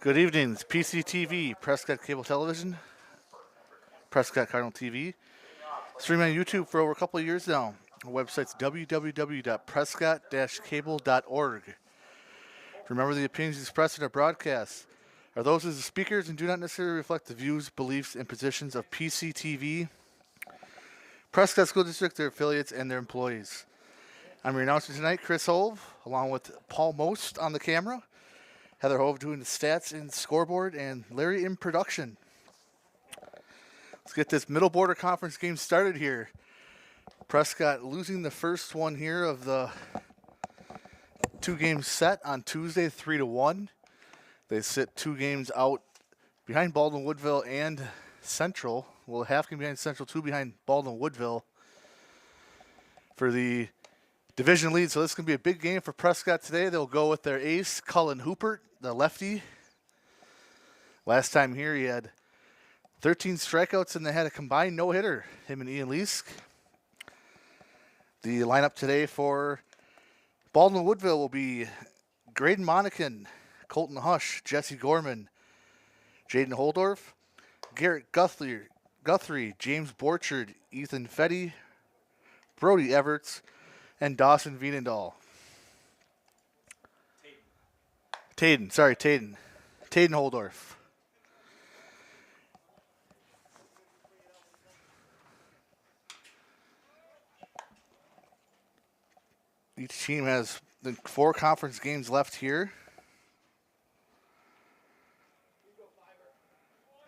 Good evening. It's PCTV, Prescott Cable Television, Prescott Cardinal TV. Streaming on YouTube for over a couple of years now. Our website's www.prescott-cable.org. Remember, the opinions expressed in our broadcasts are those of the speakers and do not necessarily reflect the views, beliefs, and positions of PCTV, Prescott School District, their affiliates, and their employees. I'm your announcer tonight, Chris Hove, along with Paul Most on the camera, Heather Hove doing the stats and scoreboard, and Larry in production. Let's get this Middle Border Conference game started here. Prescott losing the first one here of the two-game set on Tuesday, 3-1. They sit 2 games out behind Baldwin-Woodville and Central. Well, half game behind Central, 2 behind Baldwin-Woodville for the division lead. So this is going to be a big game for Prescott today. They'll go with their ace, Cullen Hoopert, the lefty. Last time here he had 13 strikeouts and they had a combined no-hitter, him and Ian Leask. The lineup today for Baldwin-Woodville will be Graydon Monacan, Colton Hush, Jesse Gorman, Jaden Holdorf, Garrett Guthrie, James Borchard, Ethan Fetty, Brody Everts, and Dawson Vienendahl. Taden Holdorf. Each team has the 4 conference games left here.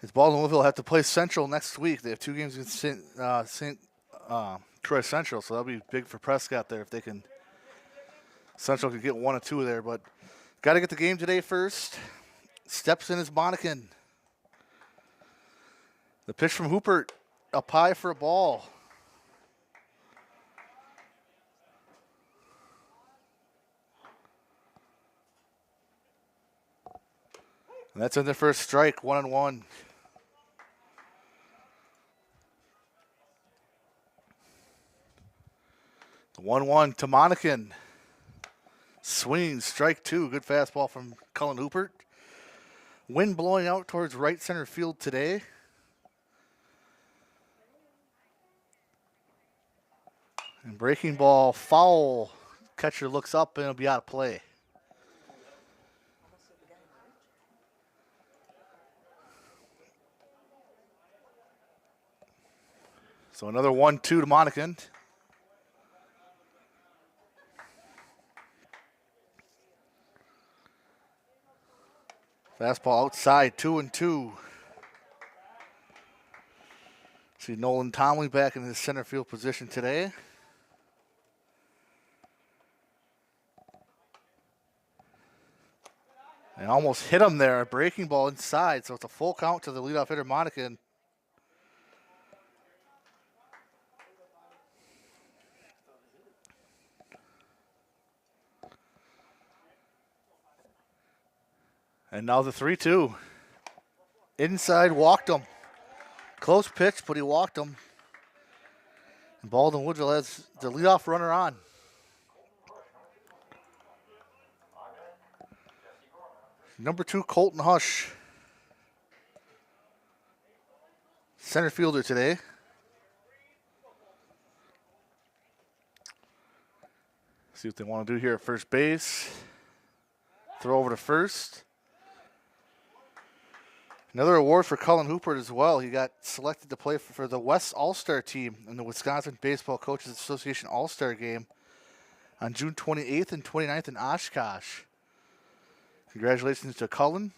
As Baldwin-Woodville have to play Central next week. They have 2 games against St. Troy Central, so that'll be big for Prescott there if they can. Central could get 1 or 2 there, but got to get the game today first. Steps in is Monacan. The pitch from Hoopert, up high for a ball. And that's in the first strike, 1-1. The 1-1 to Monacan. Swinging, strike 2. Good fastball from Cullen Hoopert. Wind blowing out towards right center field today. And breaking ball foul. Catcher looks up and it'll be out of play. So another 1-2 to Monacan. Fastball outside, 2-2. See Nolan Tomley back in his center field position today. And almost hit him there. A breaking ball inside, so it's a full count to the leadoff hitter, Monacan. And now the 3-2. Inside, walked him. Close pitch, but he walked him. And Baldwin-Woodville has the leadoff runner on. Number 2, Colton Hush. Center fielder today. See what they want to do here at first base. Throw over to first. Another award for Cullen Hoopert as well. He got selected to play for the West All-Star team in the Wisconsin Baseball Coaches Association All-Star game on June 28th and 29th in Oshkosh. Congratulations to Cullen.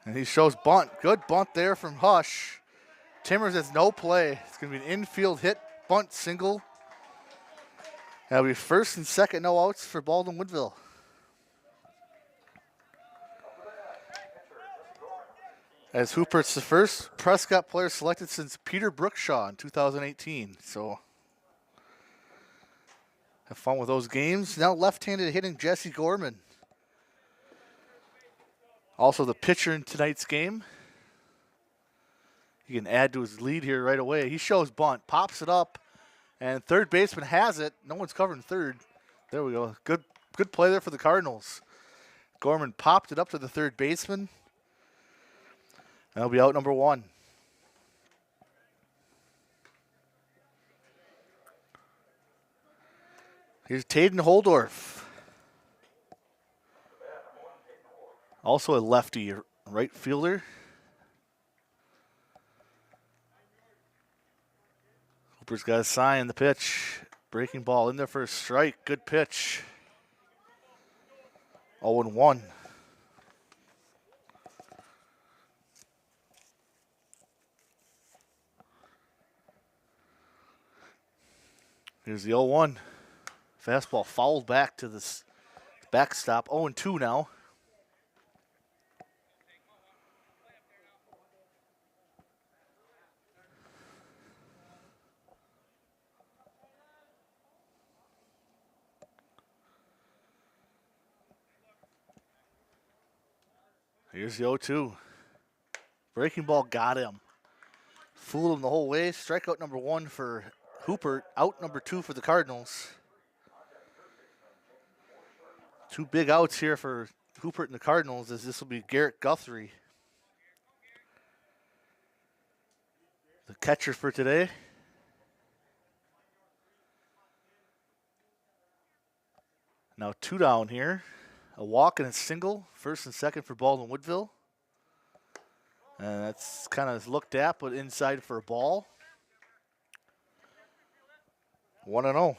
And he shows bunt. Good bunt there from Hush. Timmers has no play. It's going to be an infield hit, bunt, single. That'll be first and second no outs for Baldwin-Woodville. As Hoopert's the first Prescott player selected since Peter Brookshaw in 2018. So have fun with those games. Now left-handed hitting Jesse Gorman. Also the pitcher in tonight's game. He can add to his lead here right away. He shows bunt, pops it up, and third baseman has it. No one's covering third. There we go. Good play there for the Cardinals. Gorman popped it up to the third baseman. That'll be out number 1. Here's Taden Holdorf. Also a lefty right fielder. Hooper's got a sign. The pitch. Breaking ball in there for a strike. Good pitch. 0-1. Here's the 0-1. Fastball fouled back to this backstop. 0-2 now. Here's the 0-2. Breaking ball got him. Fooled him the whole way. Strikeout number 1 for Hooper. Out number 2 for the Cardinals. 2 big outs here for Hooper and the Cardinals, as this will be Garrett Guthrie, the catcher for today. Now 2 down here. A walk and a single. First and second for Baldwin-Woodville. And that's kind of looked at, but inside for a ball. 1-0.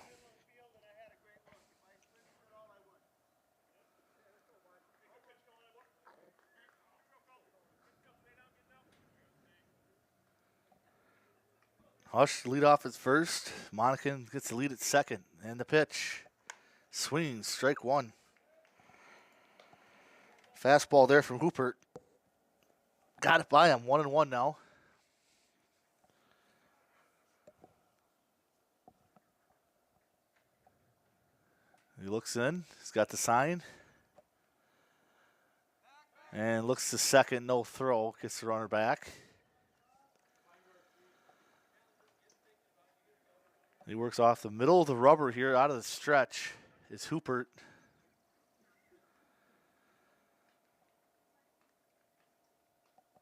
Hush lead off at first. Monacan gets the lead at second. And the pitch. Swing, strike 1. Fastball there from Hooper. Got it by him. 1-1 now. He looks in. He's got the sign. And looks to second. No throw. Gets the runner back. He works off the middle of the rubber here, out of the stretch, is Hooper.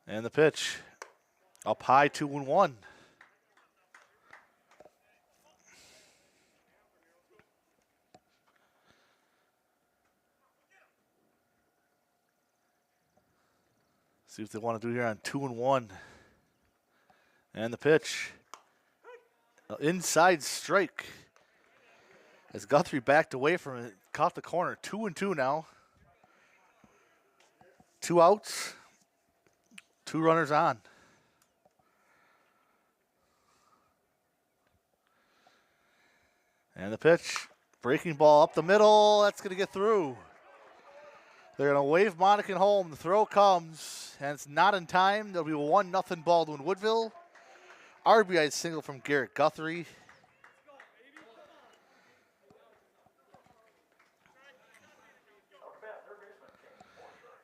And the pitch. Up high, 2-1. See what they want to do here on 2-1. And the pitch. Inside strike. As Guthrie backed away from it, caught the corner. 2-2 now. 2 outs. 2 runners on. And the pitch. Breaking ball up the middle. That's going to get through. They're going to wave Monacan home. The throw comes, and it's not in time. There'll be a 1-0 Baldwin-Woodville. RBI single from Garrett Guthrie.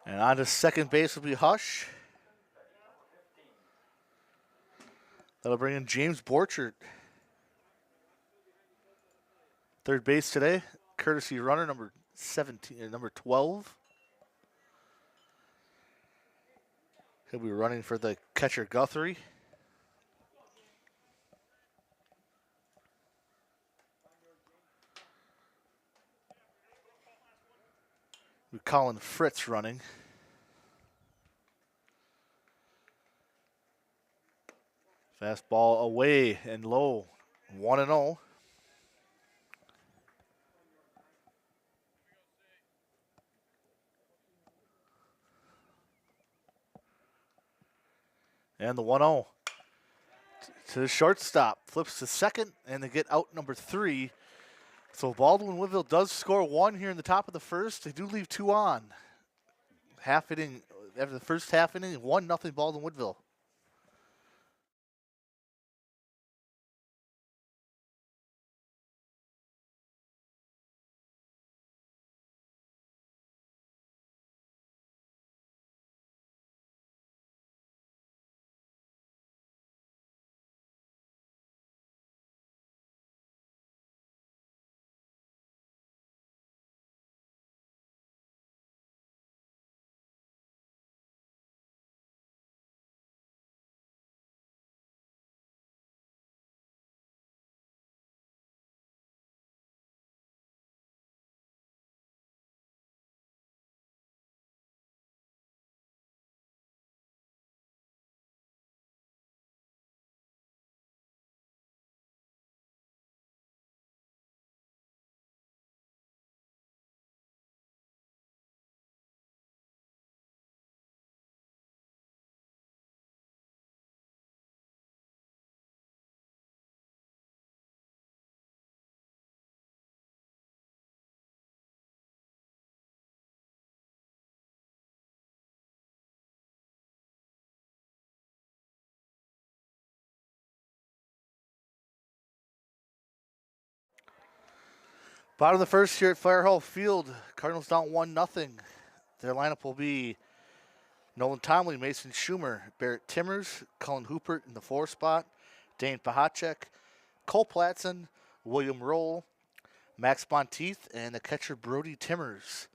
And on to second base will be Hush. That'll bring in James Borchert. Third base today, courtesy runner number 17, number 12. He'll be running for the catcher Guthrie. We're calling Fritz running. Fastball away and low. 1-0. And the 1-0 to the shortstop. Flips to second, and they get out number 3. So Baldwin-Woodville does score 1 here in the top of the first. They do leave 2 on. Half inning, after the first half inning, 1-0 Baldwin-Woodville. Bottom of the first here at Fire Hall Field. Cardinals down 1-0. Their lineup will be Nolan Tomley, Mason Schumer, Barrett Timmers, Cullen Hoopert in the 4 spot, Dane Pahacek, Cole Platson, William Roll, Max Monteith, and the catcher Brody Timmers.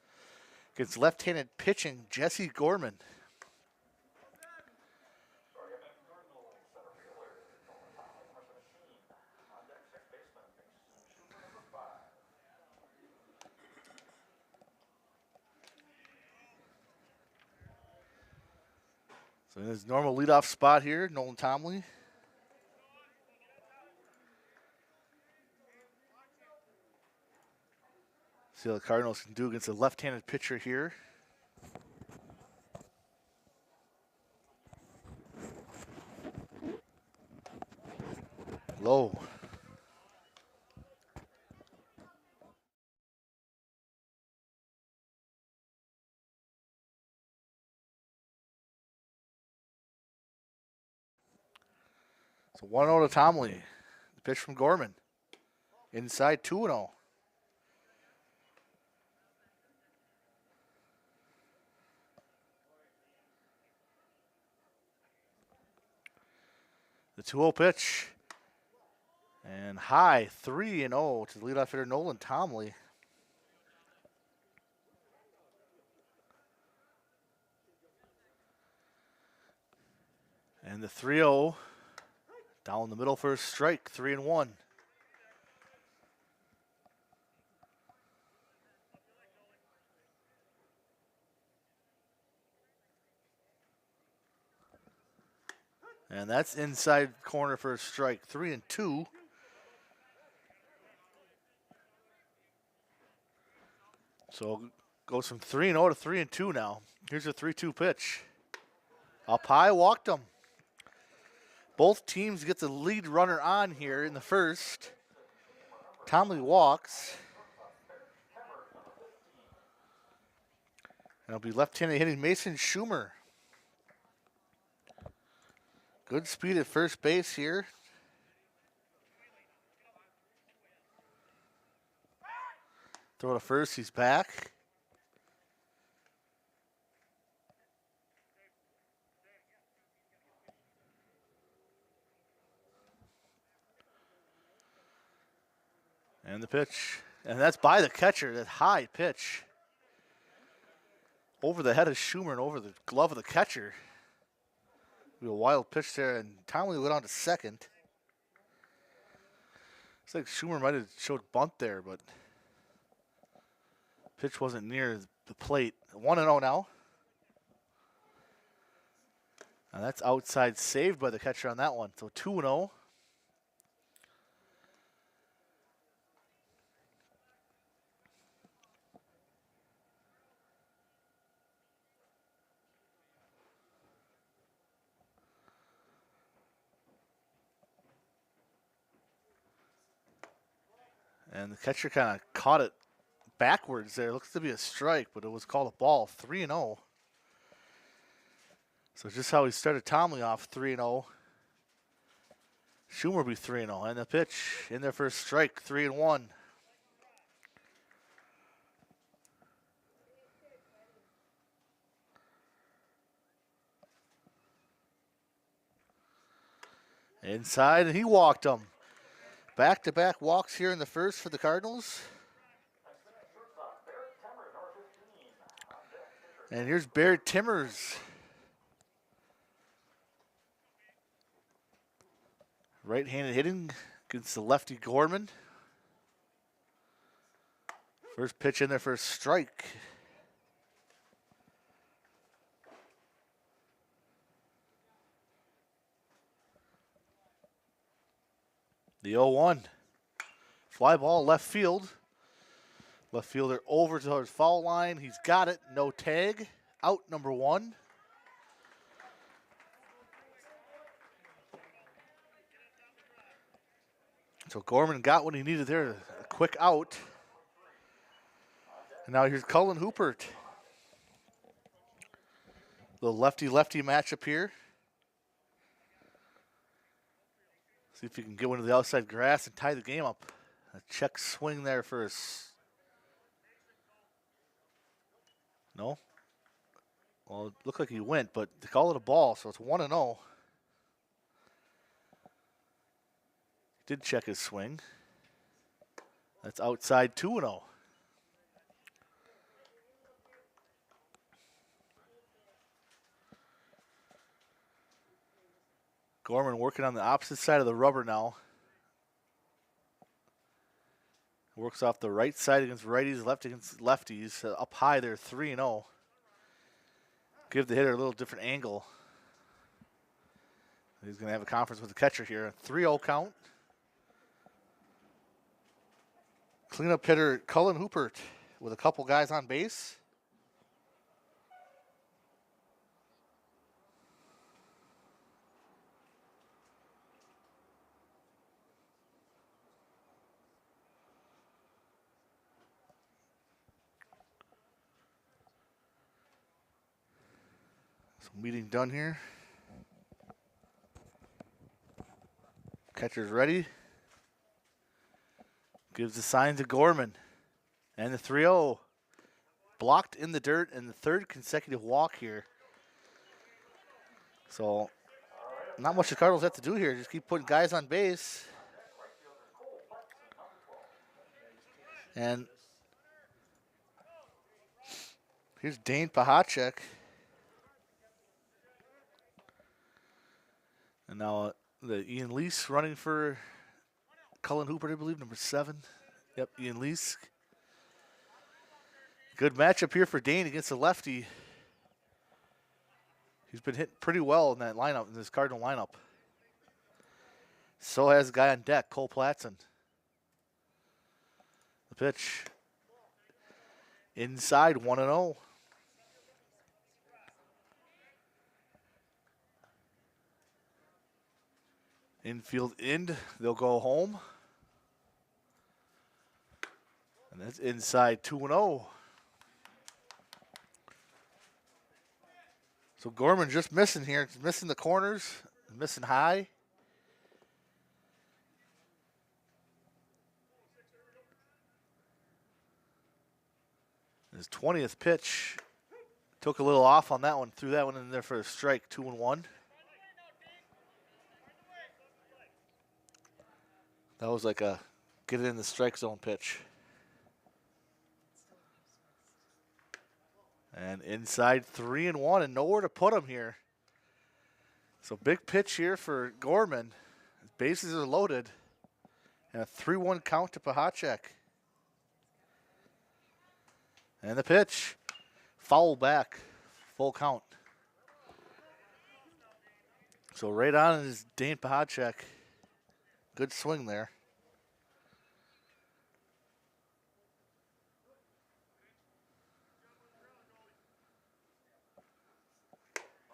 Against left-handed pitching, Jesse Gorman. So in his normal leadoff spot here, Nolan Tomley. See how the Cardinals can do against a left-handed pitcher here. Low. So 1-0 to Tomley. The pitch from Gorman. Inside 2-0. The 2-0 pitch. And high 3-0 to the leadoff hitter Nolan Tomley. And the 3-0 down the middle for a strike, 3-1. And that's inside corner for a strike, 3-2. So goes from 3-0 to 3-2 now. Here's a 3-2 pitch. Up high, walked him. Both teams get the lead runner on here in the first. Tomley walks. And it'll be left-handed hitting Mason Schumer. Good speed at first base here. Throw to first, he's back. And the pitch. And that's by the catcher, that high pitch. Over the head of Schumer and over the glove of the catcher. A wild pitch there, and Tomley went on to second. Looks like Schumer might have showed bunt there, but pitch wasn't near the plate. 1-0 now. And that's outside saved by the catcher on that one. So 2-0. And the catcher kind of caught it backwards there. Looks to be a strike, but it was called a ball. 3-0. So just how he started Tomley off, 3-0. Schumer will be 3-0. And the pitch in there for a strike, 3-1. Inside, and he walked him. Back-to-back walks here in the first for the Cardinals. And here's Barrett Timmers. Right-handed hitting against the lefty Gorman. First pitch in there for a strike. The 0-1. Fly ball left field. Left fielder over to his foul line. He's got it. No tag. Out number 1. So Gorman got what he needed there. A quick out. And now here's Cullen Hoopert. Little lefty-lefty matchup here. See if he can get one to the outside grass and tie the game up. A check swing there for No? Well, it looked like he went, but they call it a ball, so it's 1-0. Did check his swing. That's outside 2-0. Gorman working on the opposite side of the rubber now. Works off the right side against righties, left against lefties. Up high there, 3-0. Give the hitter a little different angle. He's going to have a conference with the catcher here. 3-0 count. Cleanup hitter Cullen Hoopert with a couple guys on base. So meeting done here. Catcher's ready. Gives the sign to Gorman. And the 3-0. Blocked in the dirt and the third consecutive walk here. So not much the Cardinals have to do here. Just keep putting guys on base. And here's Dane Pahacek. And now the Ian Lease running for Cullen Hoopert, I believe, number 7. Yep, Ian Lease. Good matchup here for Dane against the lefty. He's been hitting pretty well in that lineup, in this Cardinal lineup. So has the guy on deck, Cole Platson. The pitch. Inside, 1-0. Infield end, they'll go home. And that's inside 2-0. So Gorman just missing here. He's missing the corners, missing high. His 20th pitch. Took a little off on that one, threw that one in there for a strike, 2-1. That was like a get it in the strike zone pitch. And inside 3-1 and nowhere to put him here. So big pitch here for Gorman. His bases are loaded. And a 3-1 count to Pahacek. And the pitch. Foul back. Full count. So right on is Dane Pahacek. Good swing there.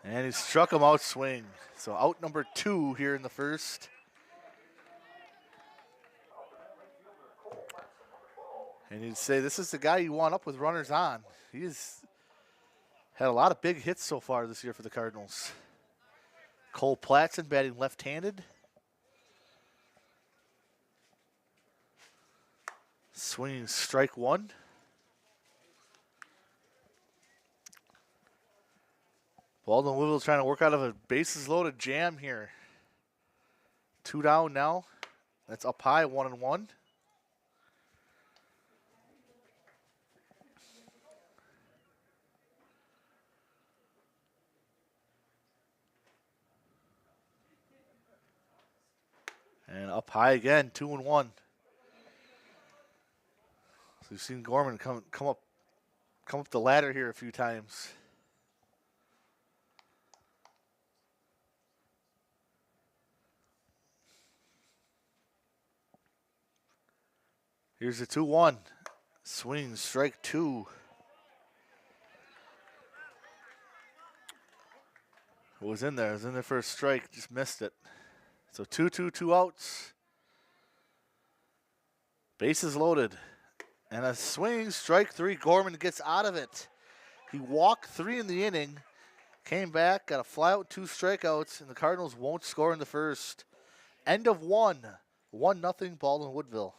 And he struck him out swing. So out number 2 here in the first. And you'd say this is the guy you want up with runners on. He's had a lot of big hits so far this year for the Cardinals. Cole Platson batting left-handed. Swinging strike 1. Baldwin-Woodville trying to work out of a bases loaded jam here. 2 down now. That's up high, 1-1. And up high again, 2-1. So we've seen Gorman come up the ladder here a few times. Here's the 2-1. Swing, strike 2. It was in there. It was in there for a strike. Just missed it. So 2-2, 2 outs. Bases loaded. And a swing, strike 3. Gorman gets out of it. He walked 3 in the inning. Came back, got a fly out, 2 strikeouts, and the Cardinals won't score in the first. End of 1. 1-0 Baldwin-Woodville.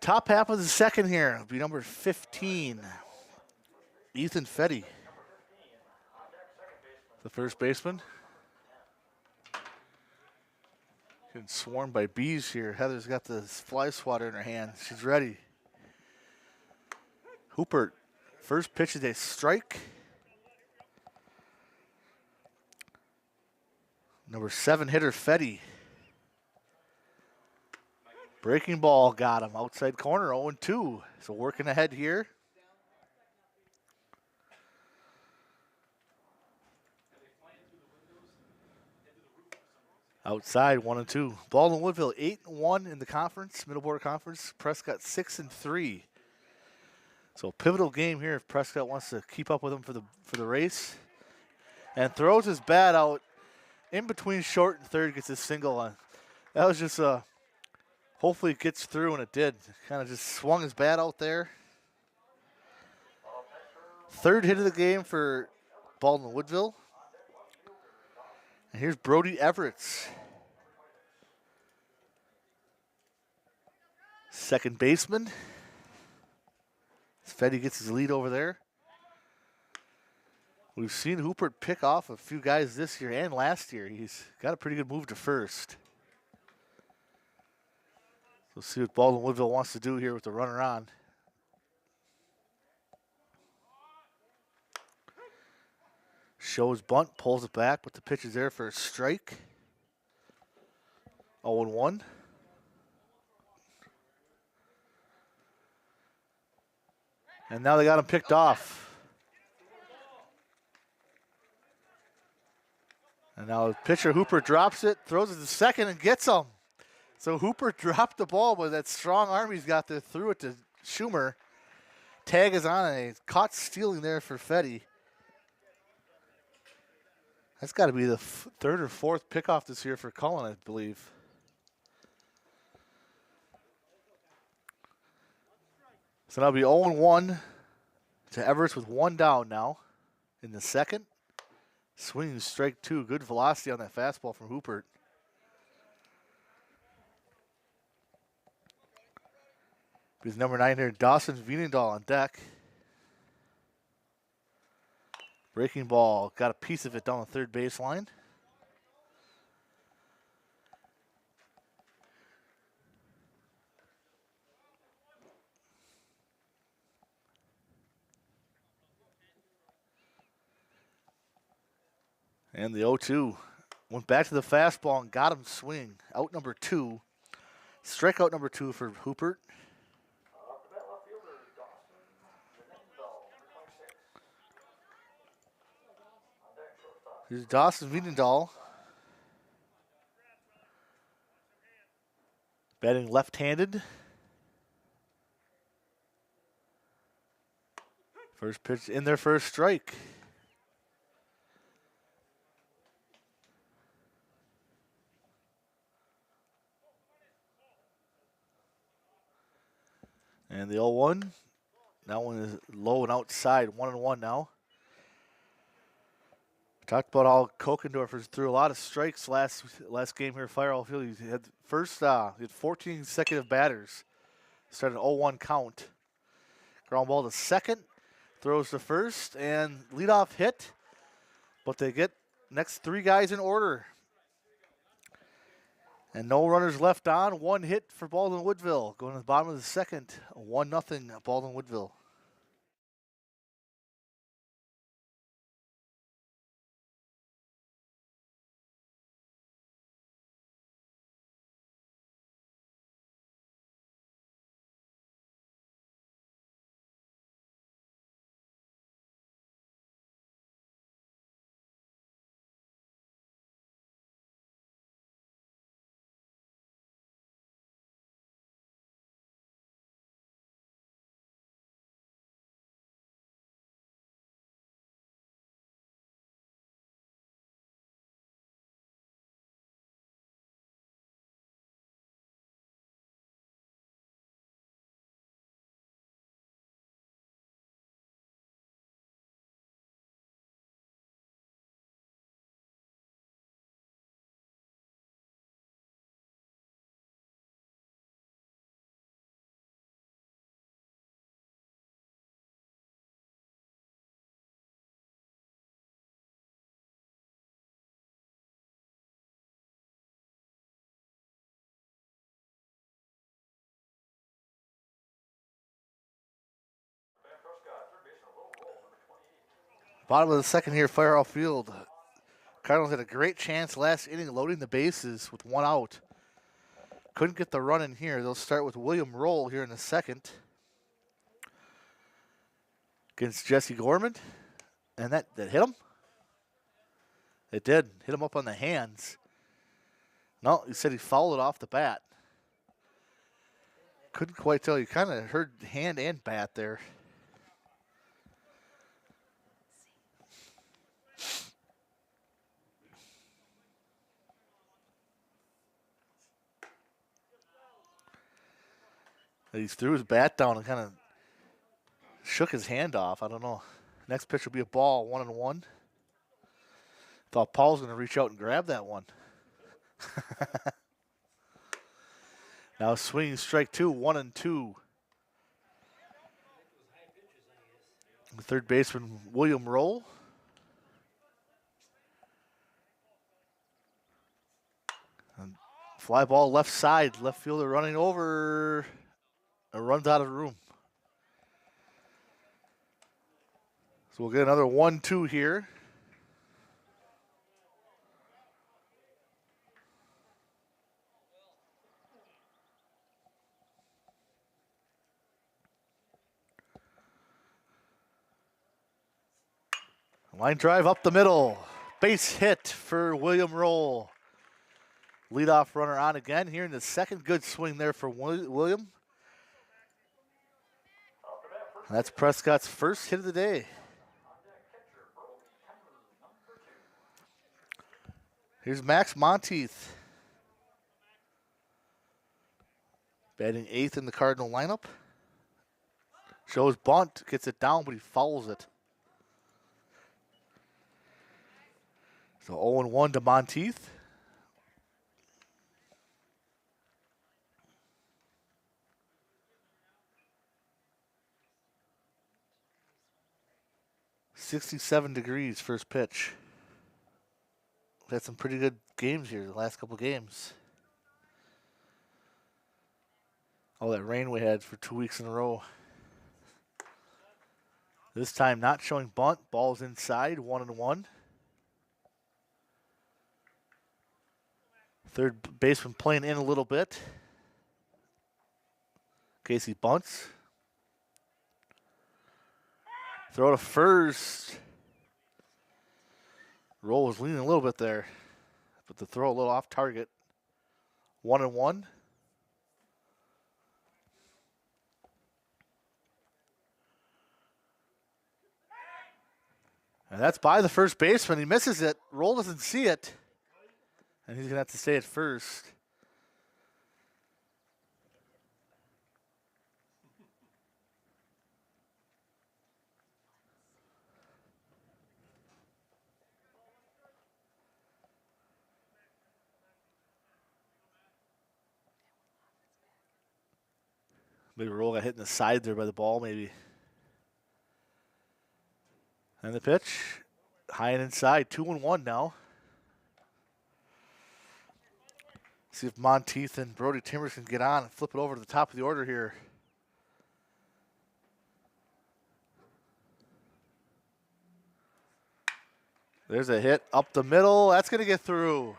Top half of the second here will be number 15, Ethan Fetty, the first baseman. Getting swarmed by bees here. Heather's got the fly swatter in her hand. She's ready. Hooper, first pitch is a strike. Number 7 hitter Fetty. Breaking ball got him. Outside corner, 0-2. So working ahead here. Outside, 1-2. Baldwin-Woodville 8-1 in the conference, middle border conference. Prescott 6-3. So pivotal game here if Prescott wants to keep up with them for the race. And throws his bat out in between short and third, gets his single on. That was just hopefully it gets through, and it did. Kind of just swung his bat out there. Third hit of the game for Baldwin-Woodville. And here's Brody Everett, second baseman. Fetty gets his lead over there. We've seen Hooper pick off a few guys this year and last year. He's got a pretty good move to first. We'll see what Baldwin-Woodville wants to do here with the runner on. Shows bunt, pulls it back, but the pitch is there for a strike. 0-1. And now they got him picked off. And now the pitcher Hooper drops it, throws it to second, and gets him. So Hooper dropped the ball, but that strong arm he's got there threw it to Schumer. Tag is on, and he's caught stealing there for Fetty. That's got to be the third or fourth pickoff this year for Cullen, I believe. So that'll be 0-1 to Everett with one down now in the second. Swinging strike 2. Good velocity on that fastball from Hooper. He's number 9 here, Dawson Wienendahl on deck. Breaking ball, got a piece of it down the third baseline. And the 0-2 went back to the fastball and got him swing. Out number 2. Strikeout number 2 for Hooper. Here's Dawson Wienendahl. Batting left-handed. First pitch in there for a strike. And the 0-1. That one is low and outside. 1-1 now. Talked about how Kokendorfer threw a lot of strikes last game here at Firewall Field. He had he had 14 consecutive batters. Started an 0-1 count. Ground ball to second. Throws to first and leadoff hit. But they get next 3 guys in order. And no runners left on. 1 hit for Baldwin-Woodville. Going to the bottom of the second. 1-0 Baldwin-Woodville. Bottom of the second here, fire off field. Cardinals had a great chance last inning loading the bases with one out. Couldn't get the run in here. They'll start with William Roll here in the second against Jesse Gorman. And that hit him? It did. Hit him up on the hands. No, he said he fouled it off the bat. Couldn't quite tell. You kind of heard hand and bat there. He threw his bat down and kind of shook his hand off. I don't know. Next pitch will be a ball, 1-1. Thought Paul was going to reach out and grab that one. Now swinging strike two, 1-2. The third baseman, William Roll. And fly ball left side. Left fielder running over. And runs out of room. So we'll get another 1-2 here. Line drive up the middle. Base hit for William Roll. Leadoff runner on again here in the second. Good swing there for William. That's Prescott's first hit of the day. Here's Max Monteith. Batting eighth in the Cardinal lineup. Shows bunt, gets it down, but he fouls it. So 0-1 to Monteith. .67 degrees first pitch. We've had some pretty good games here the last couple games. All that rain we had for 2 weeks in a row. This time not showing bunt. Ball's inside, 1-1. Third baseman playing in a little bit. Casey bunts. Throw to first. Roll was leaning a little bit there, but the throw a little off target. 1-1. And that's by the first baseman. He misses it. Roll doesn't see it. And he's going to have to stay at first. Maybe Roll got hit in the side there by the ball, maybe. And the pitch, high and inside, 2-1 now. See if Monteith and Brody Timbers can get on and flip it over to the top of the order here. There's a hit up the middle. That's going to get through.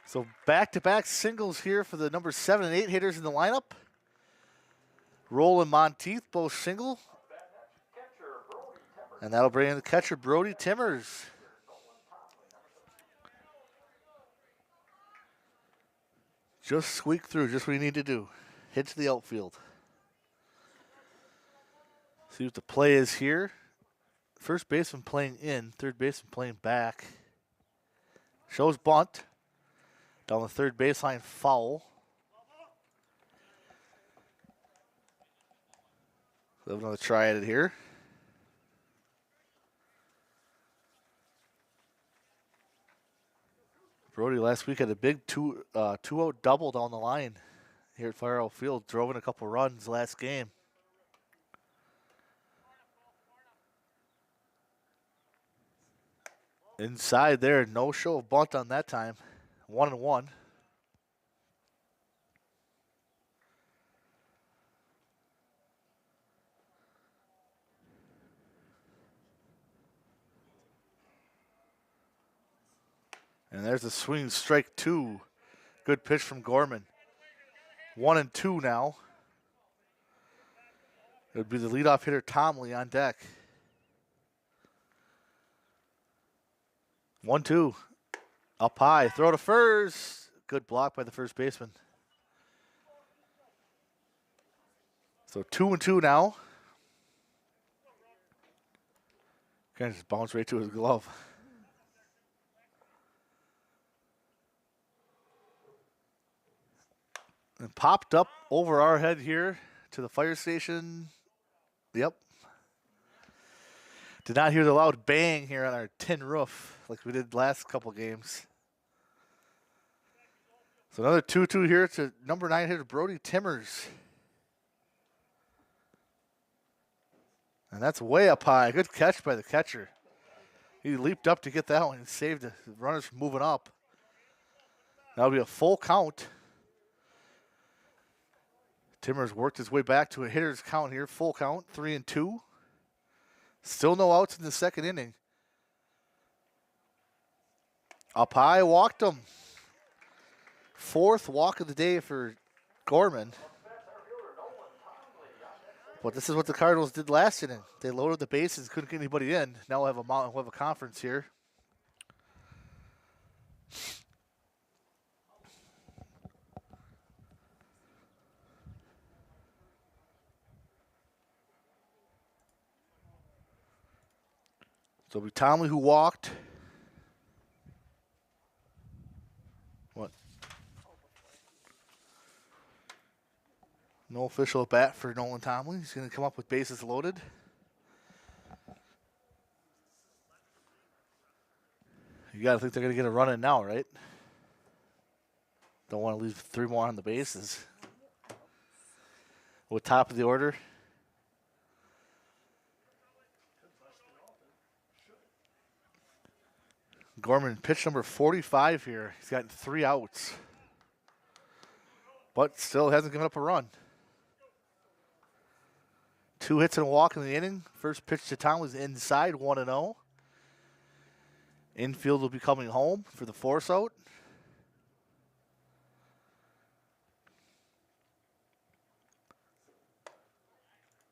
So back-to-back singles here for the number 7 and 8 hitters in the lineup. Roll and Monteith both single. And that'll bring in the catcher, Brody Timbers. Just squeak through, just what you need to do. Hit to the outfield. See what the play is here. First baseman playing in, third baseman playing back. Shows bunt. Down the third baseline, foul. We'll have another try at it here. Brody last week had a big 2-out double down the line here at Fire Out Field. Drove in a couple runs last game. Inside there, no show of bunt on that time. 1-1. And there's a swing strike 2. Good pitch from Gorman. 1-2 now. It would be the leadoff hitter, Tomley, on deck. 1-2. Up high. Throw to first. Good block by the first baseman. So 2-2 now. Kind of just bounced right to his glove. And popped up over our head here to the fire station. Yep. Did not hear the loud bang here on our tin roof like we did last couple games. So another 2-2 here to number 9 hitter Brody Timmers. And that's way up high. Good catch by the catcher. He leaped up to get that one and saved the runners from moving up. That'll be a full count. Timmers worked his way back to a hitter's count here. Full count, 3-2. Still no outs in the second inning. Up high, walked him. 4th walk of the day for Gorman. But this is what the Cardinals did last inning. They loaded the bases, couldn't get anybody in. Now we'll have a conference here. So it'll be Tomley who walked. What? No official at bat for Nolan Tomley. He's going to come up with bases loaded. You got to think they're going to get a run in now, right? Don't want to leave 3 more on the bases. With top of the order. Gorman pitch number 45 here. He's gotten 3 outs. But still hasn't given up a run. 2 hits and a walk in the inning. First pitch to Tom was inside, 1-0. Infield will be coming home for the force out.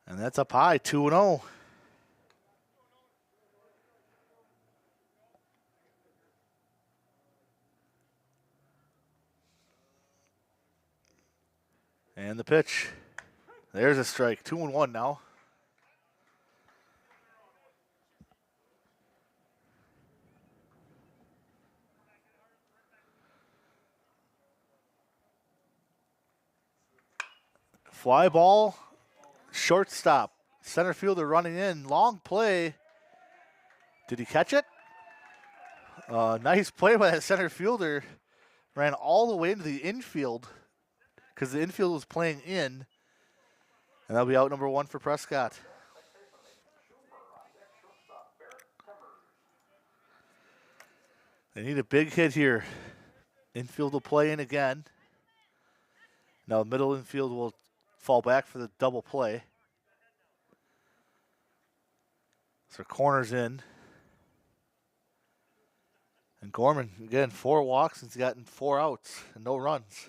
And that's up high, 2-0. And the pitch. There's a strike. 2-1 now. Fly ball. Shortstop. Center fielder running in. Long play. Did he catch it? Nice play by that center fielder. Ran all the way into the infield because the infield was playing in. And that'll be out number 1 for Prescott. They need a big hit here. Infield will play in again. Now middle infield will fall back for the double play. So corners in. And Gorman, again, 4 walks and he's gotten 4 outs and no runs.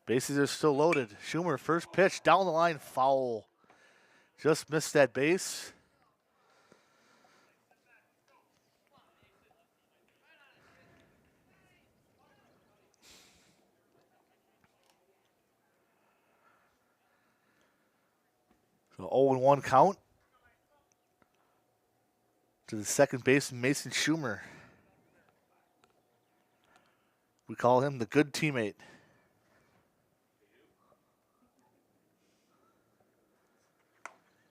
Bases are still loaded. Schumer, first pitch, down the line, foul. Just missed that base. So 0-1 count to the second baseman, Mason Schumer. We call him the good teammate.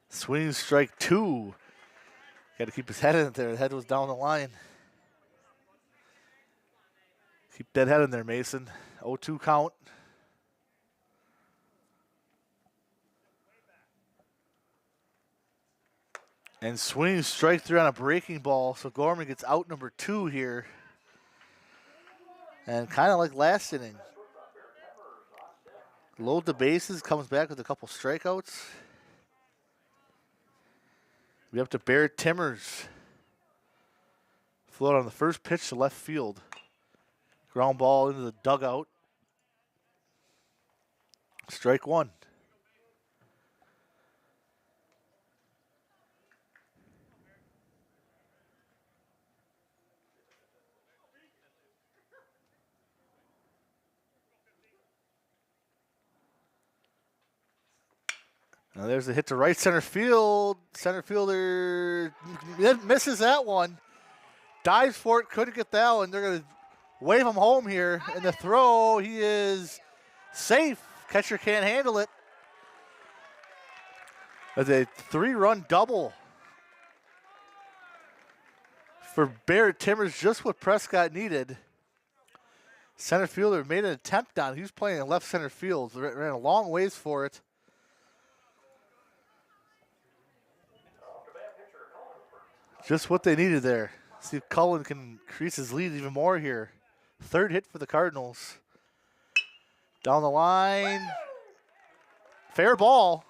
Swing strike 2. Got to keep his head in there. The head was down the line. Keep that head in there, Mason. 0-2 count. And swing strike 3 on a breaking ball. So Gorman gets out number 2 here. And kind of like last inning. Load the bases, comes back with a couple strikeouts. We up to Barrett Timmers. Float on the first pitch to left field. Ground ball into the dugout. Strike one. Now there's a hit to right center field. Center fielder misses that one. Dives for it, couldn't get that one. They're going to wave him home here. And the throw, he is safe. Catcher can't handle it. That's a 3-run double for Barrett Timmers, just what Prescott needed. Center fielder made an attempt on it. He was playing in left center field. Ran a long ways for it. Just what they needed there. See if Cullen can increase his lead even more here. Third hit for the Cardinals. Down the line. Fair ball.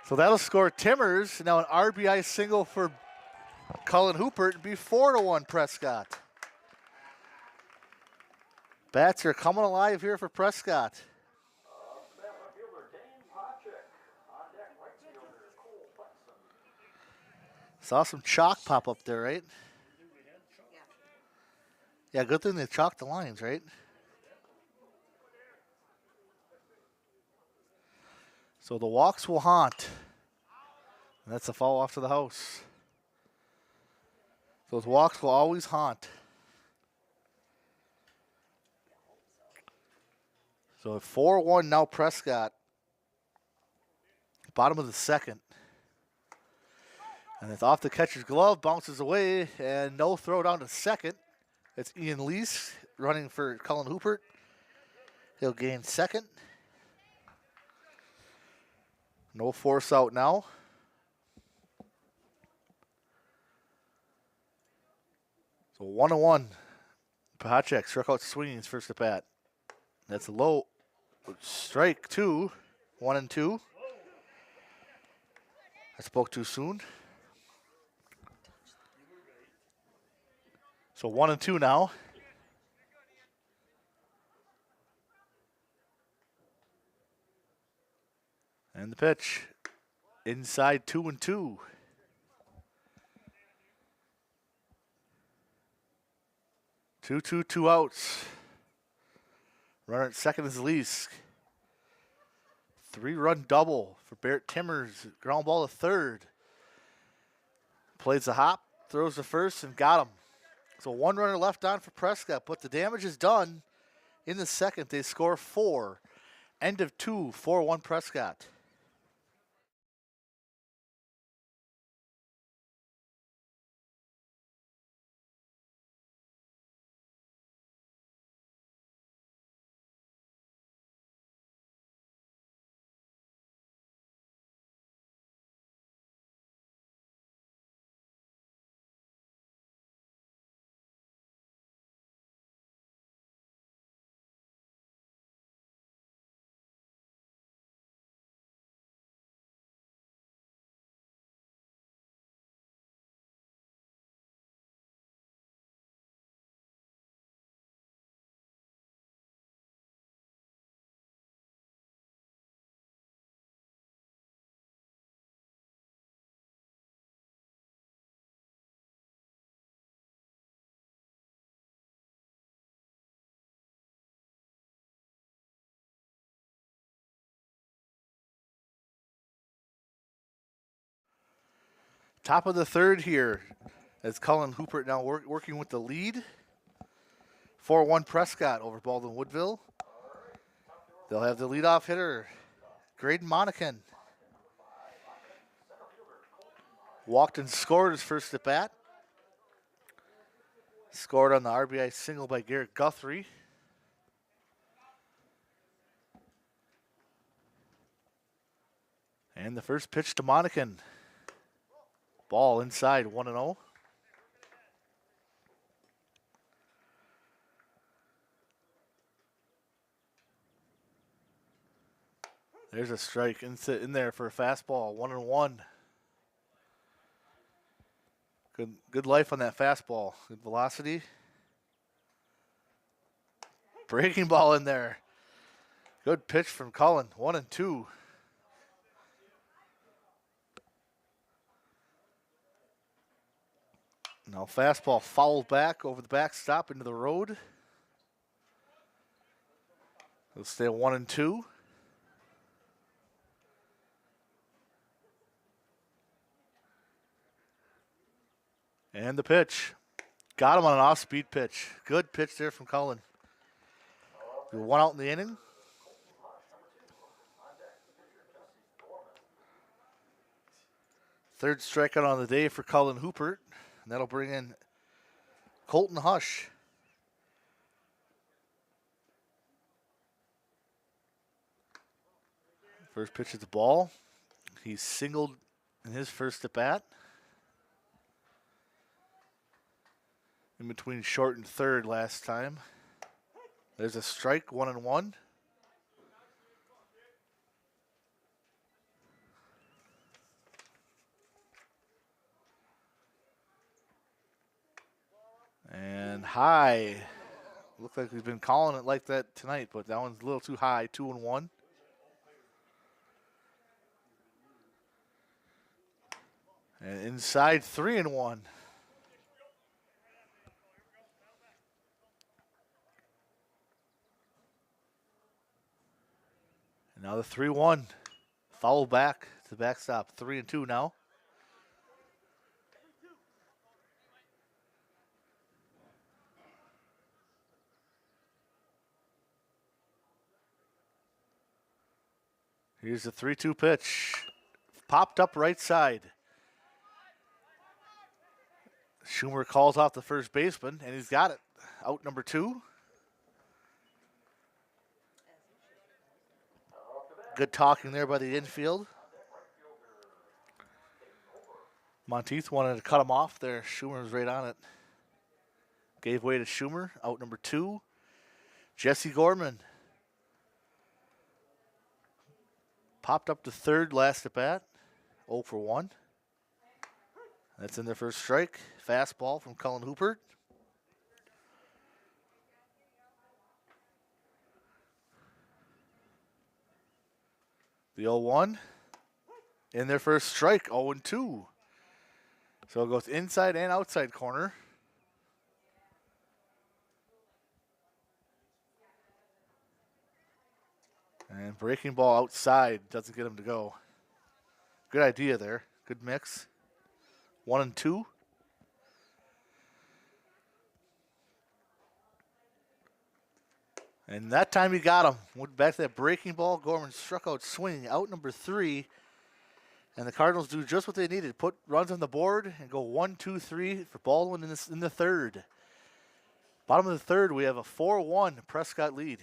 So that'll score Timmers. Now an RBI single for Cullen Hoopert. It'd be 4-1 Prescott. Bats are coming alive here for Prescott. Saw some chalk pop up there, right? Yeah, good thing they chalked the lines, right? So the walks will haunt. And that's a foul off to the house. Those walks will always haunt. So 4-1 now Prescott. Bottom of the second. And it's off the catcher's glove, bounces away, and no throw down to second. It's Ian Lease running for Cullen Hoopert. He'll gain second. No force out now. So 1-1. Pachek struck out swinging his first at bat. That's low. Strike two. 1-2. I spoke too soon. So 1-2 now. And the pitch. Inside 2-2. Two outs. Runner at second is Leask. 3-run double for Barrett Timmers. Ground ball to third. Plays the hop, throws the first, and got him. So one runner left on for Prescott, but the damage is done. In the second, they score 4. End of 2, 4-1 Prescott. Top of the third here as Cullen Hoopert now working with the lead. 4-1 Prescott over Baldwin-Woodville. They'll have the leadoff hitter, Graydon Monacan. Walked and scored his first at bat. Scored on the RBI single by Garrett Guthrie. And the first pitch to Monacan. Ball inside, 1-0. There's a strike in there for a fastball, 1-1. Good life on that fastball. Good velocity. Breaking ball in there. Good pitch from Cullen. 1-2. Now fastball fouled back over the backstop into the road. It'll stay 1-2. And the pitch. Got him on an off-speed pitch. Good pitch there from Cullen. One out in the inning. Third strikeout on the day for Cullen Hoopert. And that'll bring in Colton Hush. First pitch is the ball. He singled in his first at bat. In between short and third last time. There's a strike, 1-1. And high. Looks like he's been calling it like that tonight, but that one's a little too high, 2-1. And inside, 3-1. And now the 3-1. Foul back to the backstop. 3-2 now. Here's the 3-2 pitch. Popped up right side. Schumer calls off the first baseman, and he's got it. Out number 2. Good talking there by the infield. Monteith wanted to cut him off there. Schumer was right on it. Gave way to Schumer. Out number 2. Jesse Gorman. Popped up to third last at bat. 0 for 1. That's in their first strike. Fastball from Cullen Hoopert. The 0-1. In their first strike, 0-2. So it goes inside and outside corner. And breaking ball outside. Doesn't get him to go. Good idea there. Good mix. 1-2. And that time he got him. Went back to that breaking ball. Gorman struck out swinging. Out number 3. And the Cardinals do just what they needed. Put runs on the board and go 1-2-3 for Baldwin in the third. Bottom of the third, we have a 4-1 Prescott lead.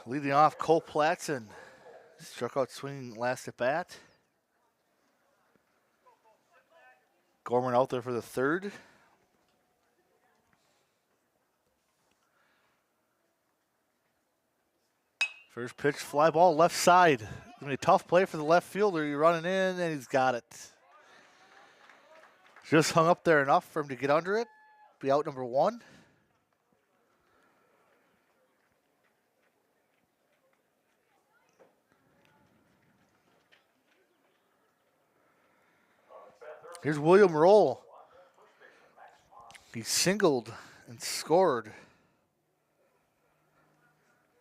Leading off, Cole Platson. Struck out swinging last at bat. Gorman out there for the third. First pitch, fly ball left side. It's going to be a tough play for the left fielder. You're running in, and he's got it. Just hung up there enough for him to get under it. Be out number one. Here's William Roll. He singled and scored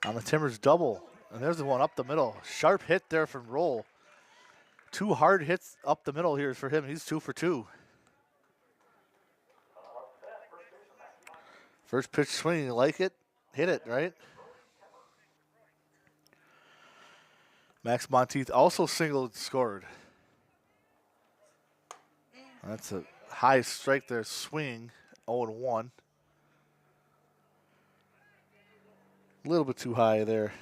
on the Timbers double. And there's the one up the middle. Sharp hit there from Roll. 2 hard hits up the middle here for him. He's 2 for 2. First pitch swing, you like it? Hit it, right? Max Monteith also singled and scored. That's a high strike there, swing, 0-1. A little bit too high there.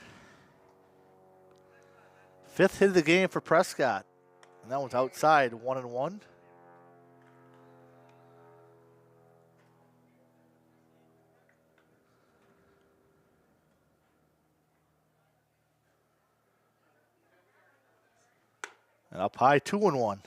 5th hit of the game for Prescott. And that one's outside, 1-1. And up high, 2-1.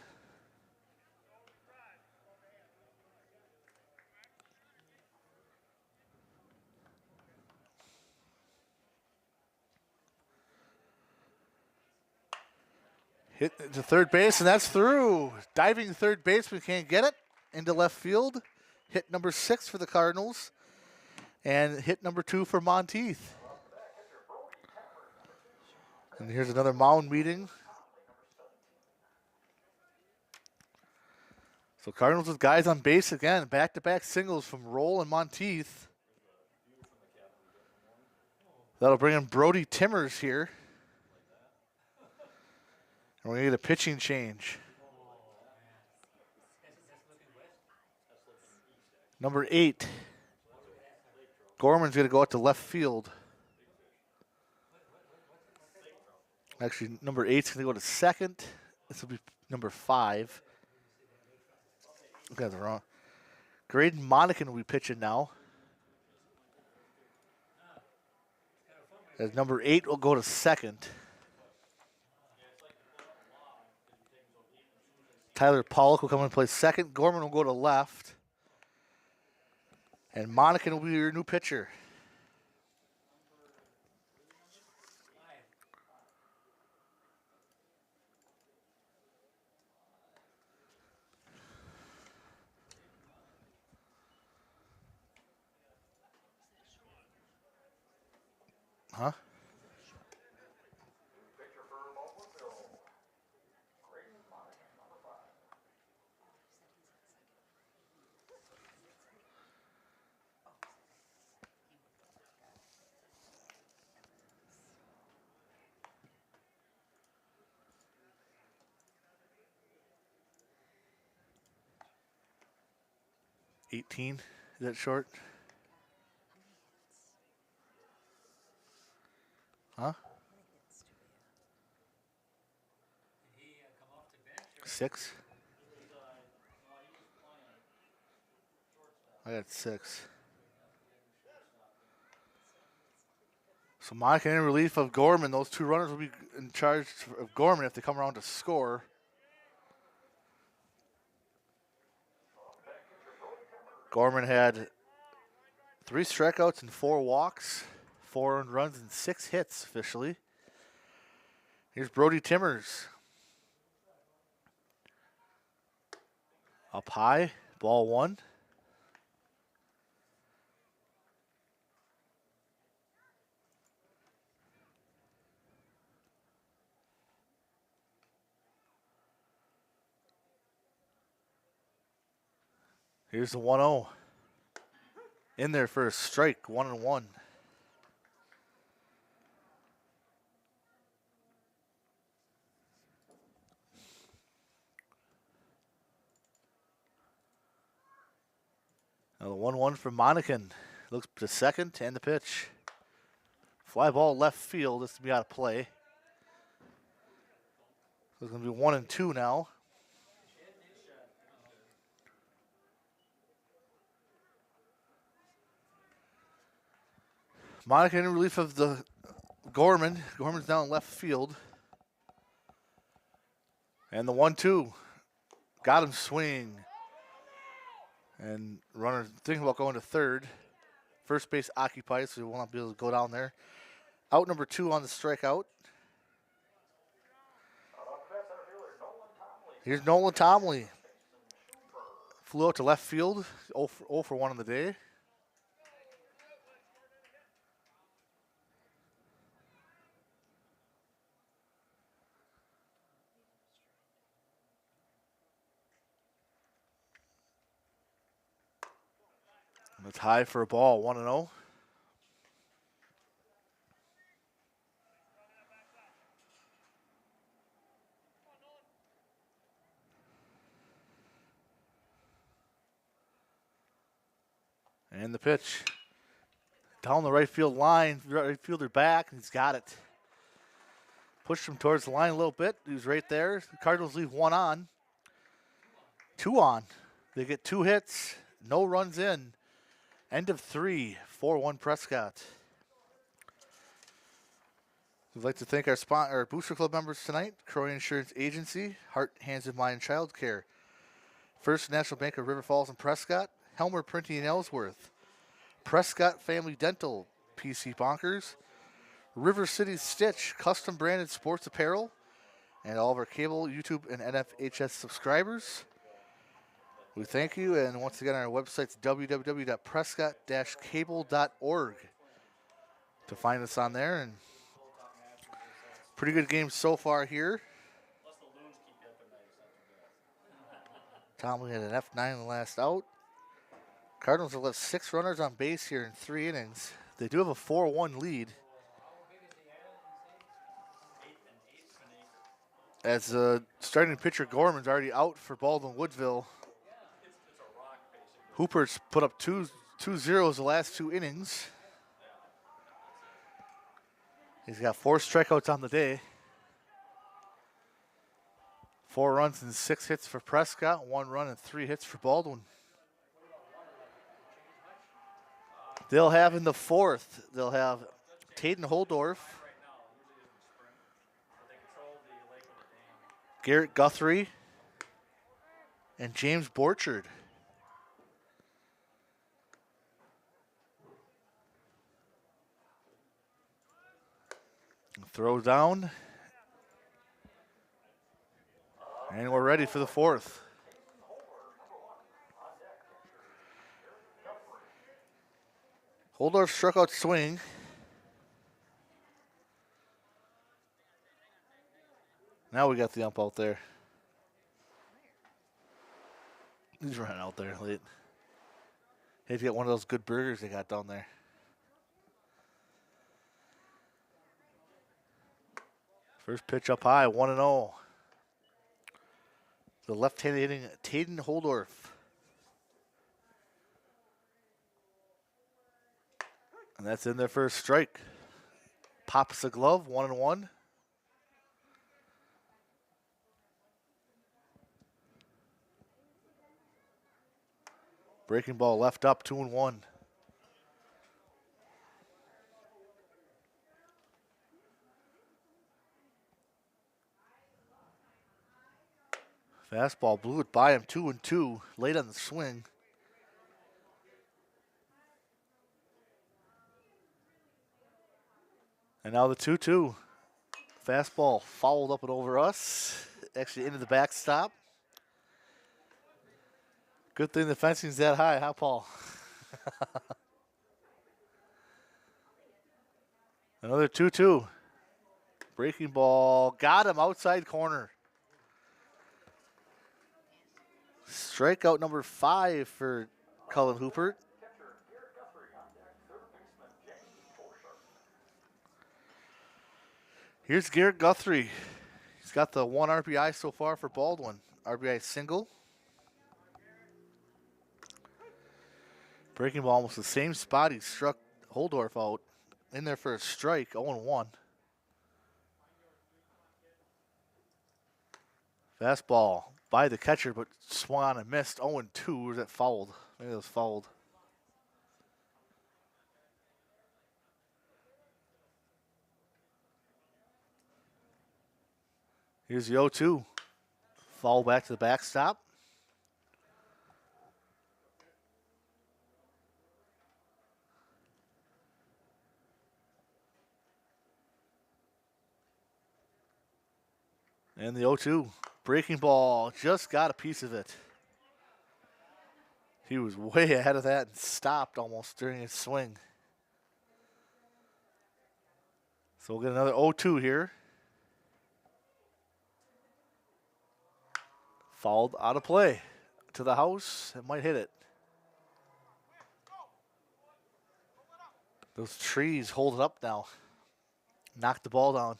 Hit to third base, and that's through. Diving third baseman can't get it. Into left field. Hit number 6 for the Cardinals. And hit number 2 for Monteith. And here's another mound meeting. So Cardinals with guys on base again. Back-to-back singles from Roll and Monteith. That'll bring in Brody Timmers here. And we're going to get a pitching change. Number 8. Gorman's going to go out to left field. Actually, number 8's going to go to second. This will be number 5. Got it wrong. Graydon Monacan will be pitching now. As number 8 will go to second. Tyler Pollock will come and play second. Gorman will go to left. And Monacan will be your new pitcher. Huh? $18. Is that short? Huh? 6? I got 6. So Monacan in relief of Gorman. Those 2 runners will be in charge of Gorman if they come around to score. Gorman had 3 strikeouts and 4 walks, 4 earned runs and 6 hits officially. Here's Brody Timmers. Up high, ball 1. Here's the 1-0. In there for a strike, 1-1. Now the 1-1 from Monacan. Looks to second and the pitch. Fly ball left field. This will be out of play. It's going to be 1-2 now. Monica in relief of the Gorman. Gorman's down left field. And the 1-2. Got him swing. And runner thinking about going to third. First base occupied, so he will not be able to go down there. Out number 2 on the strikeout. Here's Nolan Tomley. Flew out to left field. 0 for 1 on the day. And it's high for a ball, 1-0. And the pitch. Down the right field line, right fielder back, and he's got it. Pushed him towards the line a little bit. He was right there. The Cardinals leave 1 on. 2 on. They get 2 hits, no runs in. End of 3, 4-1 Prescott. We'd like to thank our Booster Club members tonight, Croy Insurance Agency, Heart, Hands and Mind Child Care, First National Bank of River Falls and Prescott, Helmer Printing in Ellsworth, Prescott Family Dental, PC Bonkers, River City Stitch, custom branded sports apparel, and all of our cable, YouTube, and NFHS subscribers. We thank you, and once again, our website's www.prescott-cable.org to find us on there. And pretty good game so far here. Tomlin had an F9 in the last out. Cardinals have left 6 runners on base here in 3 innings. They do have a 4-1 lead. As starting pitcher Gorman's already out for Baldwin-Woodville. Hooper's put up two zeros the last 2 innings. He's got 4 strikeouts on the day. 4 runs and 6 hits for Prescott, 1 run and 3 hits for Baldwin. They'll have in the 4th, they'll have Taden Holdorf, Garrett Guthrie, and James Borchard. Throw down. And we're ready for the 4th. Holdorf struck out swing. Now we got the ump out there. He's running out there late. He'd get one of those good burgers they got down there. First pitch up high, 1-0. The left-handed hitting Taden Holdorf. And that's in there for a strike. Pops the glove, 1-1. Breaking ball left up, 2-1. Fastball blew it by him, 2-2, late on the swing. And now the 2-2. Fastball fouled up and over us, actually into the backstop. Good thing the fencing's that high, huh, Paul? Another 2-2. Breaking ball, got him outside corner. Strikeout number 5 for Cullen Hooper. Here's Garrett Guthrie. He's got the 1 RBI so far for Baldwin. RBI single. Breaking ball almost the same spot he struck Holdorf out. In there for a strike, 0-1. Fastball by the catcher, but swung on and missed. 0-2. Or was that fouled? Maybe it was fouled. Here's the 0-2. Foul back to the backstop. And the 0-2. Breaking ball. Just got a piece of it. He was way ahead of that and stopped almost during his swing. So we'll get another 0-2 here. Fouled out of play. To the house. It might hit it. Those trees hold it up now. Knocked the ball down.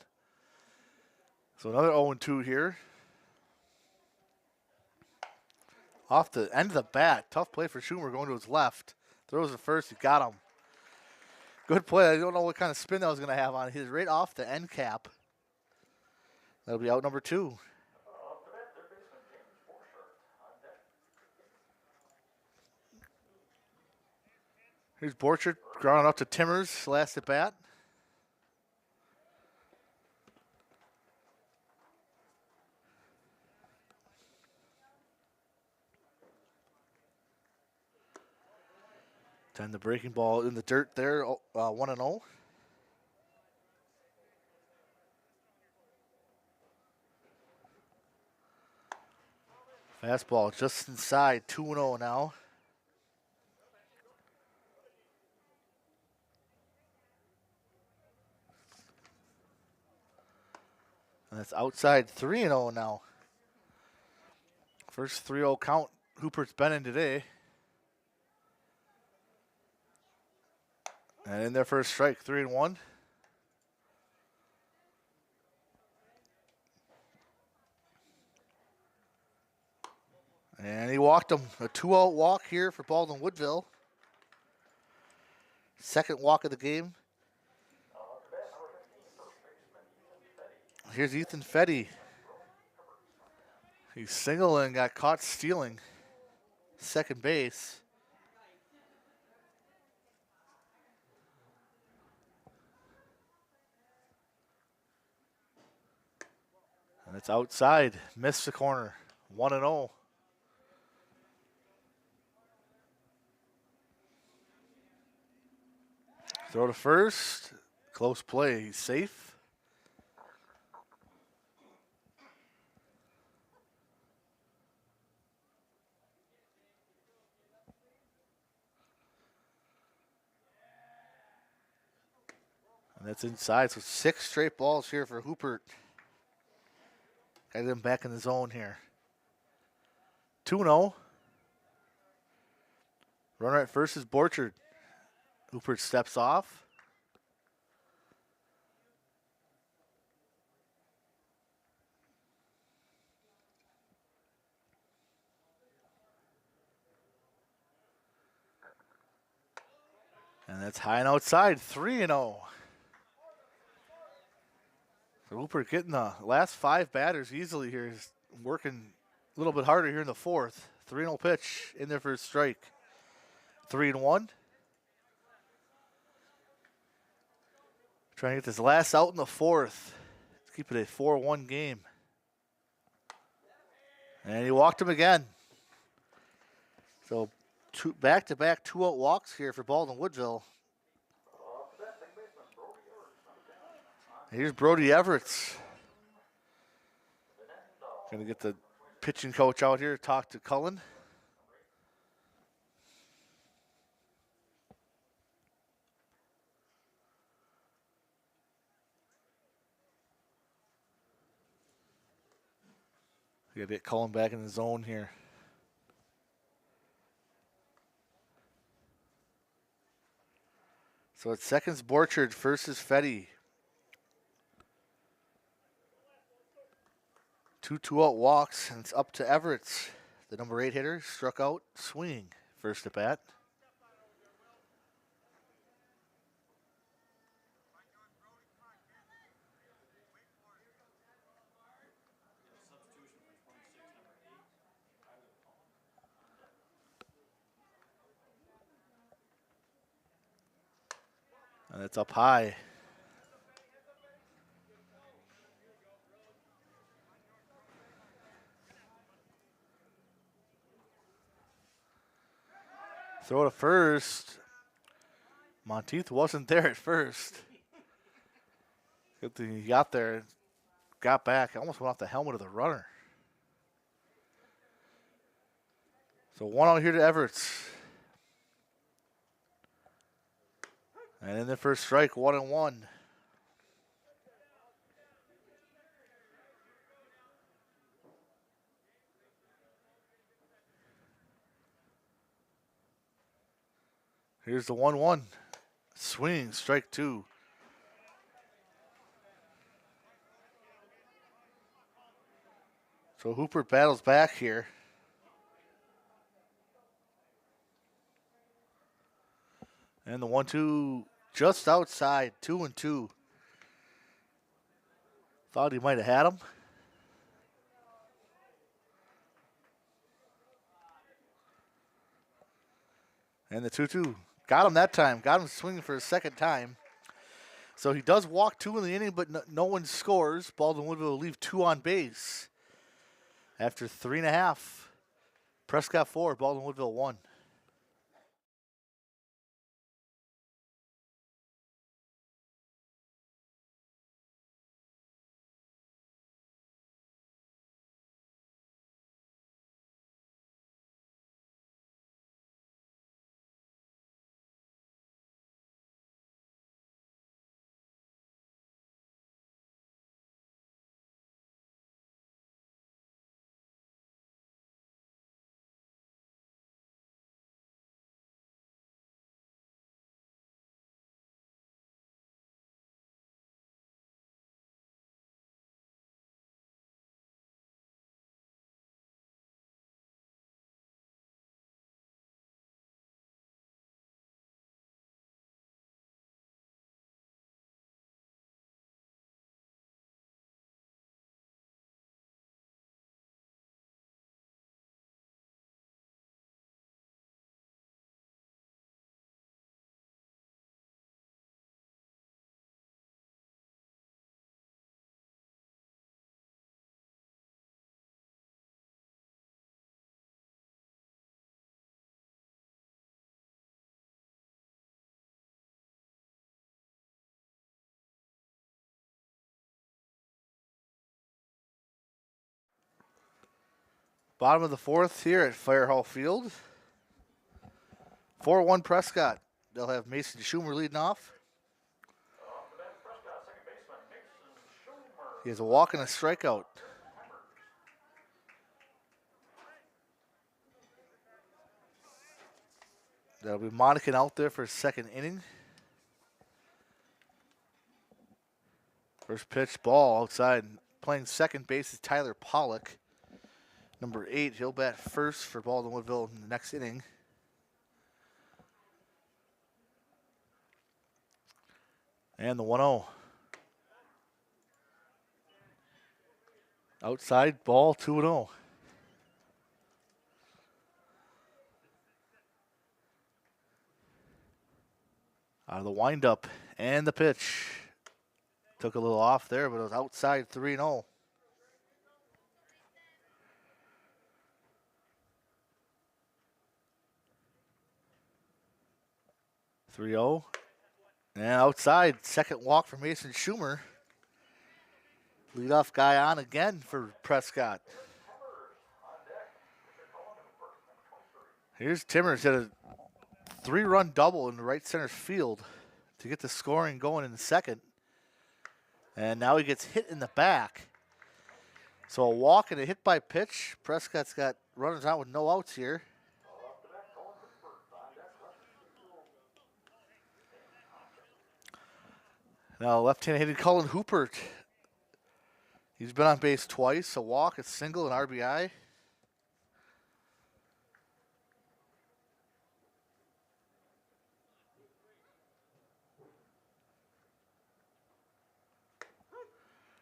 So another 0-2 here. Off the end of the bat. Tough play for Schumer going to his left. Throws it first. He got him. Good play. I don't know what kind of spin that was going to have on it. He's right off the end cap. That'll be out number 2. Here's Borchert grounding up to Timmers last at bat. Then the breaking ball in the dirt there, 1-0. Fastball just inside, 2-0 now. And that's outside, 3-0 now. First 3-0 count Hooper's been in today. And in their first strike, 3-1. And he walked him. A 2-out walk here for Baldwin-Woodville. Second walk of the game. Here's Ethan Fetty. He's single and got caught stealing second base. And it's outside. Missed the corner. 1-0. Throw to first. Close play. He's safe. And that's inside. So 6 straight balls here for Hooper. Got him back in the zone here. 2-0. Runner at first is Borchard. Hooper steps off. And that's high and outside, 3-0. So Hooper getting the last 5 batters easily here. He's working a little bit harder here in the fourth. 3-0 pitch in there for a strike. 3-1. Trying to get this last out in the fourth. Let's keep it a 4-1 game. And he walked him again. So back-to-back 2-out walks here for Baldwin-Woodville. Here's Brody Everetts. Going to get the pitching coach out here to talk to Cullen. We got to get Cullen back in the zone here. So it's seconds Borchard, first is Fetty. 2 2-out walks, and it's up to Everetts. The number 8 hitter struck out, swinging first at bat. And it's up high. Throw to first. Monteith wasn't there at first. Good thing he got there, got back, almost went off the helmet of the runner. So 1-0 here to Everett's. And in the first strike, 1-1. Here's the 1-1. Swing, strike 2. So Hooper battles back here. And the 1-2 just outside, 2-2. Thought he might have had him. And the 2-2 got him that time. Got him swinging for a second time. So he does walk 2 in the inning, but no one scores. Baldwin-Woodville will leave 2 on base. After 3.5, Prescott 4, Baldwin-Woodville 1. Bottom of the 4th here at Fire Hall Field. 4-1 Prescott. They'll have Mason Schumer leading off. He has a walk and a strikeout. That'll be Monacan out there for his second inning. First pitch, ball outside. Playing second base is Tyler Pollock. Number 8, he'll bat first for Baldwin-Woodville in the next inning. And the 1-0. Outside, ball, 2-0. Out of the windup and the pitch. Took a little off there, but it was outside, 3-0. And outside, second walk for Mason Schumer. Leadoff guy on again for Prescott. Here's Timmers, hit a 3-run double in the right center field to get the scoring going in the second. And now he gets hit in the back. So a walk and a hit by pitch. Prescott's got runners out with no outs here. Now left-handed hitting Cullen Hoopert. He's been on base twice, a walk, a single, an RBI.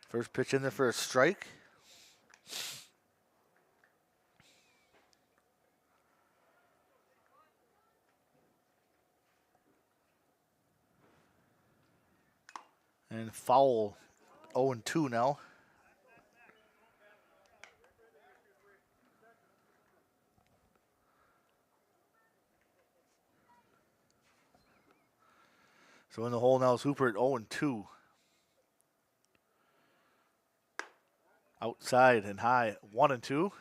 First pitch in there for a strike. And foul. 0-2 now. So in the hole now is Hooper at 0-2. Outside and high, 1-2.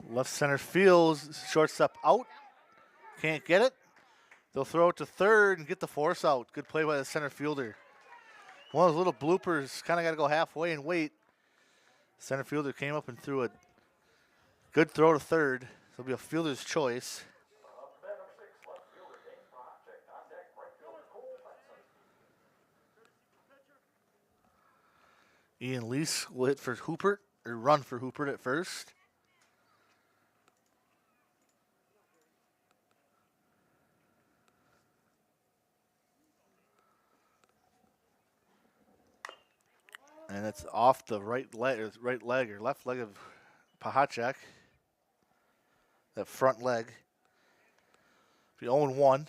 Left center field, shortstop out. Can't get it. They'll throw it to third and get the force out. Good play by the center fielder. One of those little bloopers, kind of got to go halfway and wait. Center fielder came up and threw a good throw to third. It'll be a fielder's choice. Ian Lease will hit for Hoopert, or run for Hoopert at first. And it's off the right leg or left leg of Pahacek. That front leg. Be 0-1.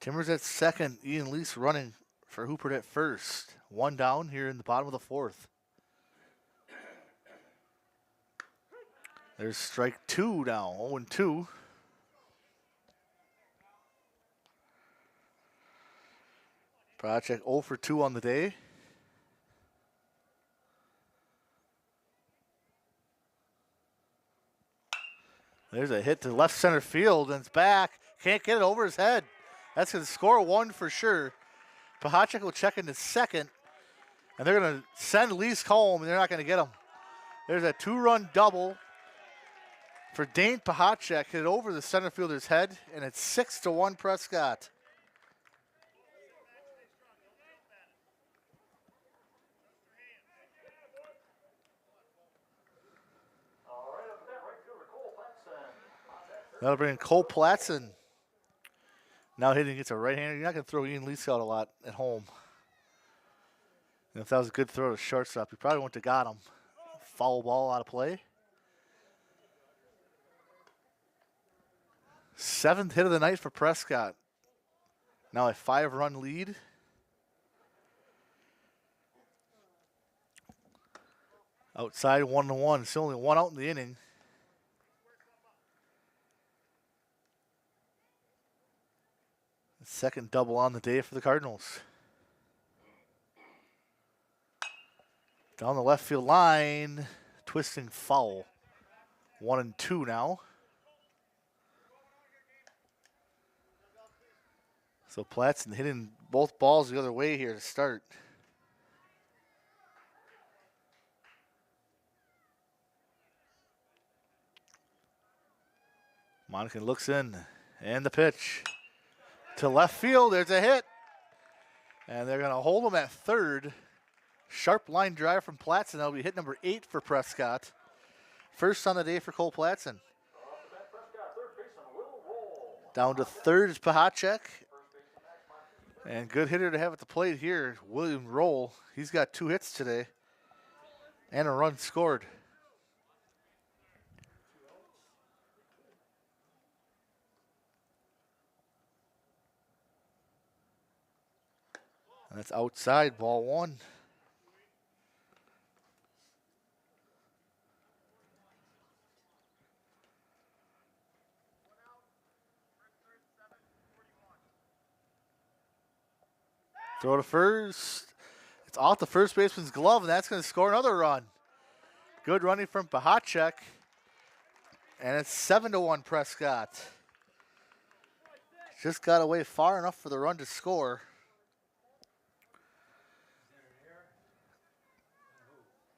Timbers at second. Ian Lease running for Hoopert at first. One down here in the bottom of the fourth. There's strike two now. 0-2. Pahacek 0 for 2 on the day. There's a hit to left center field, and it's back. Can't get it over his head. That's going to score one for sure. Pahacek will check into second, and they're going to send Lease home, and they're not going to get him. There's a 2-run double for Dane Pahacek. Hit it over the center fielder's head, and it's 6-1 Prescott. That'll bring Cole Platson. Now hitting gets a right-hander. You're not going to throw Ian Lease out a lot at home. And if that was a good throw to shortstop, he probably wouldn't have got him. Foul ball out of play. 7th hit of the night for Prescott. Now a 5-run lead. Outside 1-1. It's only one out in the inning. Second double on the day for the Cardinals. Down the left field line, twisting foul. 1-2 now. So Platson hitting both balls the other way here to start. Monacan looks in, and the pitch. To left field, there's a hit. And they're going to hold him at third. Sharp line drive from Platson. That'll be hit number 8 for Prescott. First on the day for Cole Platson. Down to third is Pahacek. And good hitter to have at the plate here, William Roll. He's got 2 hits today. And a run scored. And that's outside, ball 1. Throw to first. It's off the first baseman's glove, and that's going to score another run. Good running from Pahacek. And it's 7-1 Prescott. Just got away far enough for the run to score.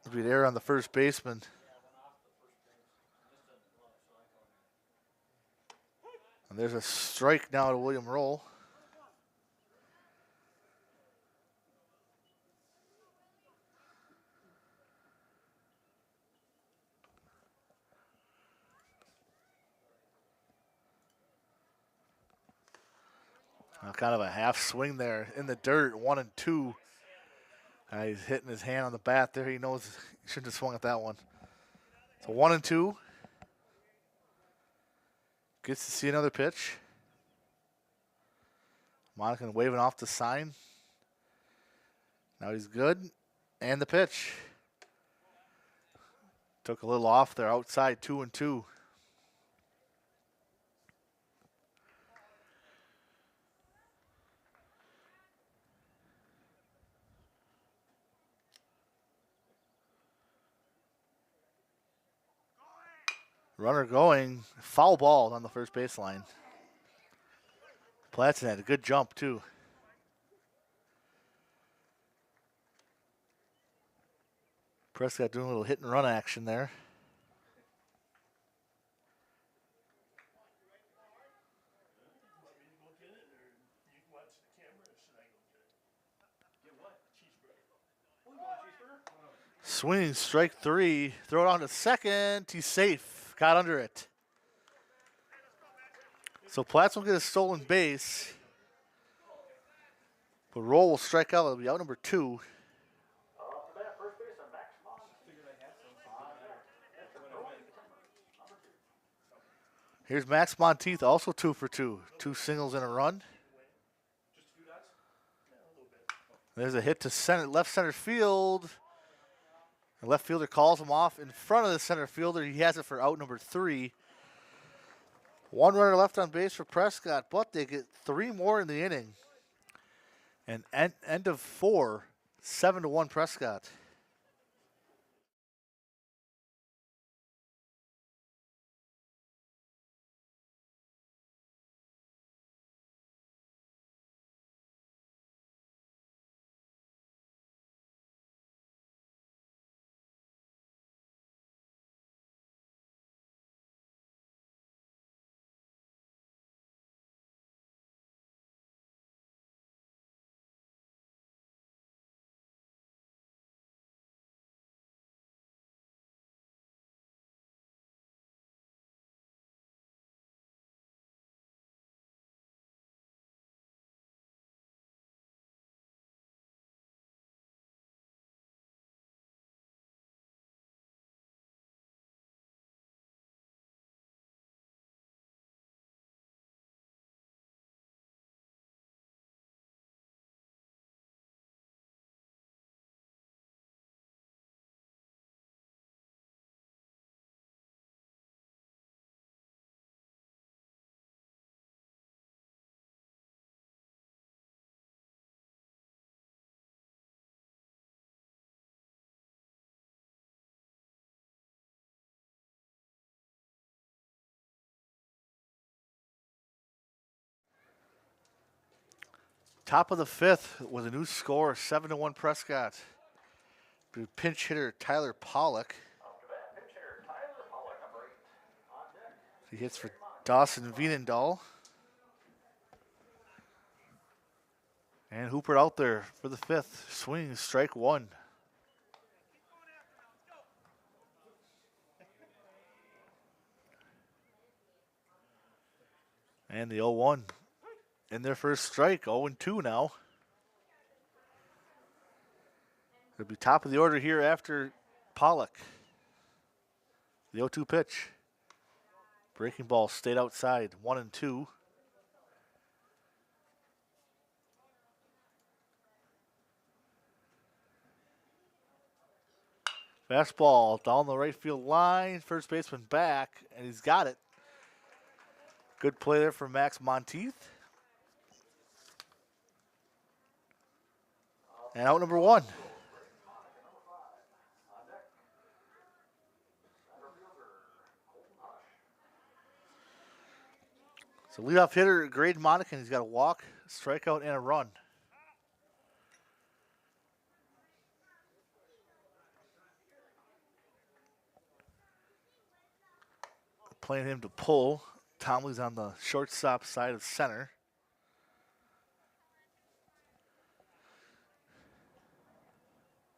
It'll be an error on the first baseman. And there's a strike now to William Roll. Kind of a half swing there in the dirt, 1-2. He's hitting his hand on the bat there. He knows he shouldn't have swung at that one. So 1-2. Gets to see another pitch. Monacan waving off the sign. Now he's good. And the pitch. Took a little off there outside, 2-2. Runner going, foul ball on the first baseline. Platson had a good jump too. Prescott doing a little hit and run action there. Swinging strike 3, throw it on to second, he's safe, got under it. So Platts will get a stolen base. But Roll will strike out, it'll be out number 2. Here's Max Monteith, also 2 for 2. 2 singles and a run. There's a hit to left center field. The left fielder calls him off in front of the center fielder. He has it for out number 3. 1 runner left on base for Prescott, but they get 3 more in the inning. And end of 4, 7-1 Prescott. Top of the 5th with a new score, 7-1 Prescott. Pinch hitter Tyler Pollock. He hits for Dawson Vienendahl. And Hooper out there for the 5th. Swing, strike 1. And the 0-1 in their first strike, 0-2 now. It'll be top of the order here after Pollock. The 0-2 pitch. Breaking ball stayed outside, 1-2. Fastball down the right field line. First baseman back, and he's got it. Good play there for Max Monteith. And out number 1. So leadoff hitter, Grade Monacan, he's got a walk, strikeout, and a run. Playing him to pull. Tomley's on the shortstop side of center.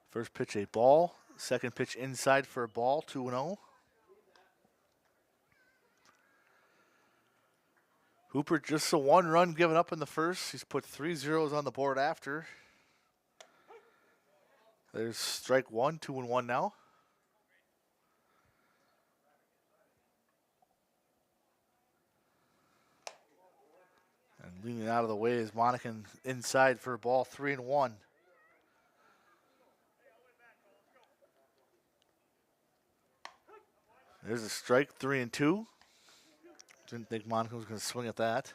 First pitch a ball. Second pitch inside for a ball, 2-0. Hooper just a 1 run given up in the first. He's put 3 zeros on the board after. There's strike 1, 2-1 now. And leaning out of the way is Monacan inside for ball 3-1. There's a strike, 3-2. Didn't think Monacan was going to swing at that.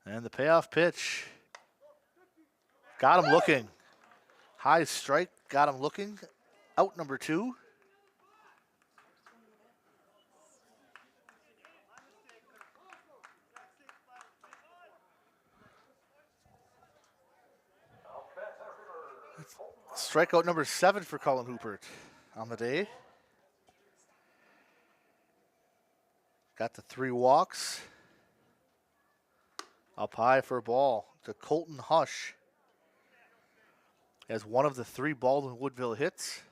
And the payoff pitch. Got him looking. High strike, got him looking. Out number 2. Strikeout number 7 for Colin Hoopert on the day. Got the 3 walks. Up high for a ball to Colton Hush. As one of the 3 Baldwin-Woodville hits.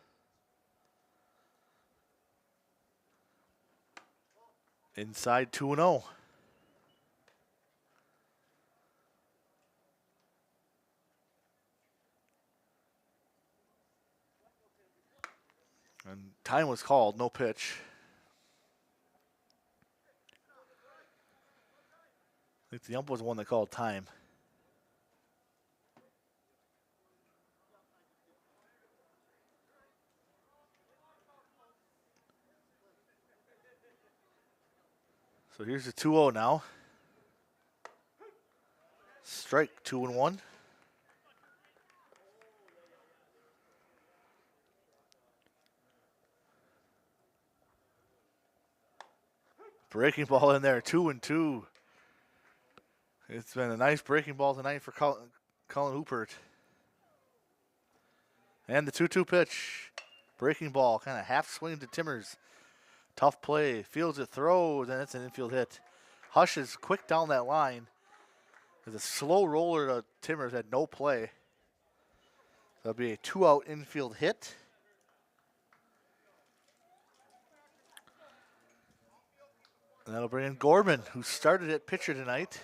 Inside 2-0. And time was called, no pitch. I think the ump was the one that called time. So here's the 2-0 now. Strike, 2-1. Breaking ball in there, 2-2. It's been a nice breaking ball tonight for Colin Hoopert. And the 2-2 pitch. Breaking ball, kind of half swing to Timmers. Tough play, fields it, throws, and it's an infield hit. Hush is quick down that line. There's a slow roller to Timmers, had no play. That'll be a 2-out infield hit. And that'll bring in Gorman, who started at pitcher tonight.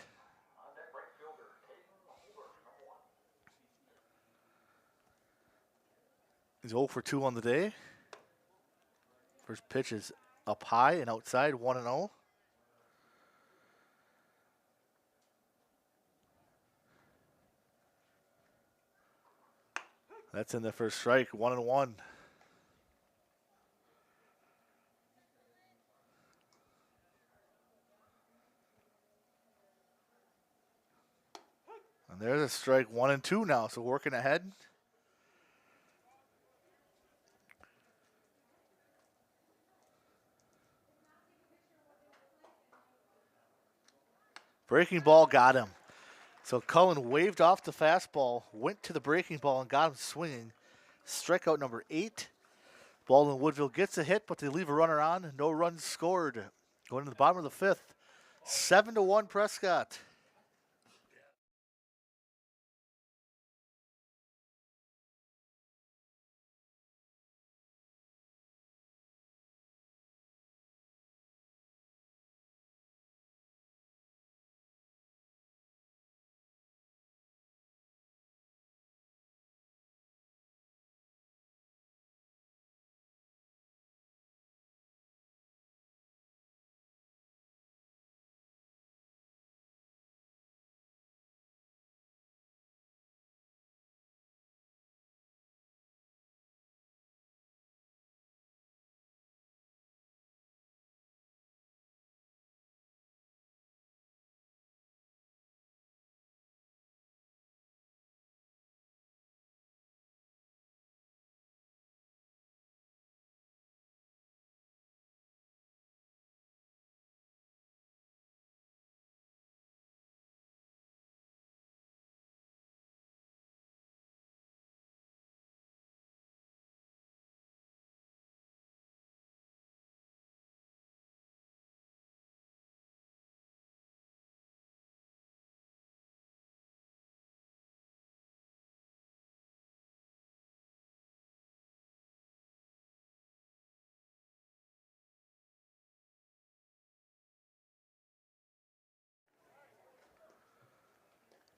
He's 0 for 2 on the day. First pitch is up high and outside, 1-0. That's in the first strike, 1-1. And there's a strike, 1-2 now, so working ahead. Breaking ball got him. So Cullen waved off the fastball, went to the breaking ball and got him swinging. Strikeout number 8. Baldwin-Woodville gets a hit, but they leave a runner on. No runs scored. Going to the bottom of the 5th. 7-1 Prescott.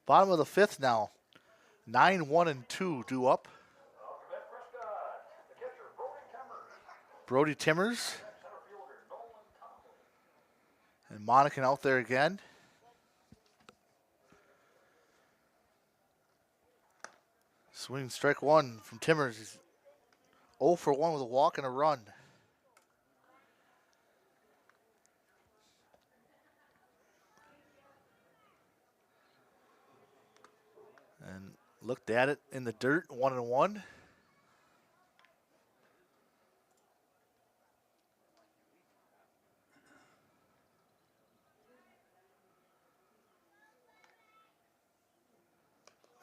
Bottom of the fifth now. 9, 1, and 2 due up. Brody Timmers. And Monacan out there again. Swing strike one from Timmers. He's 0 for 1 with a walk and a run. And looked at it in the dirt, 1-1.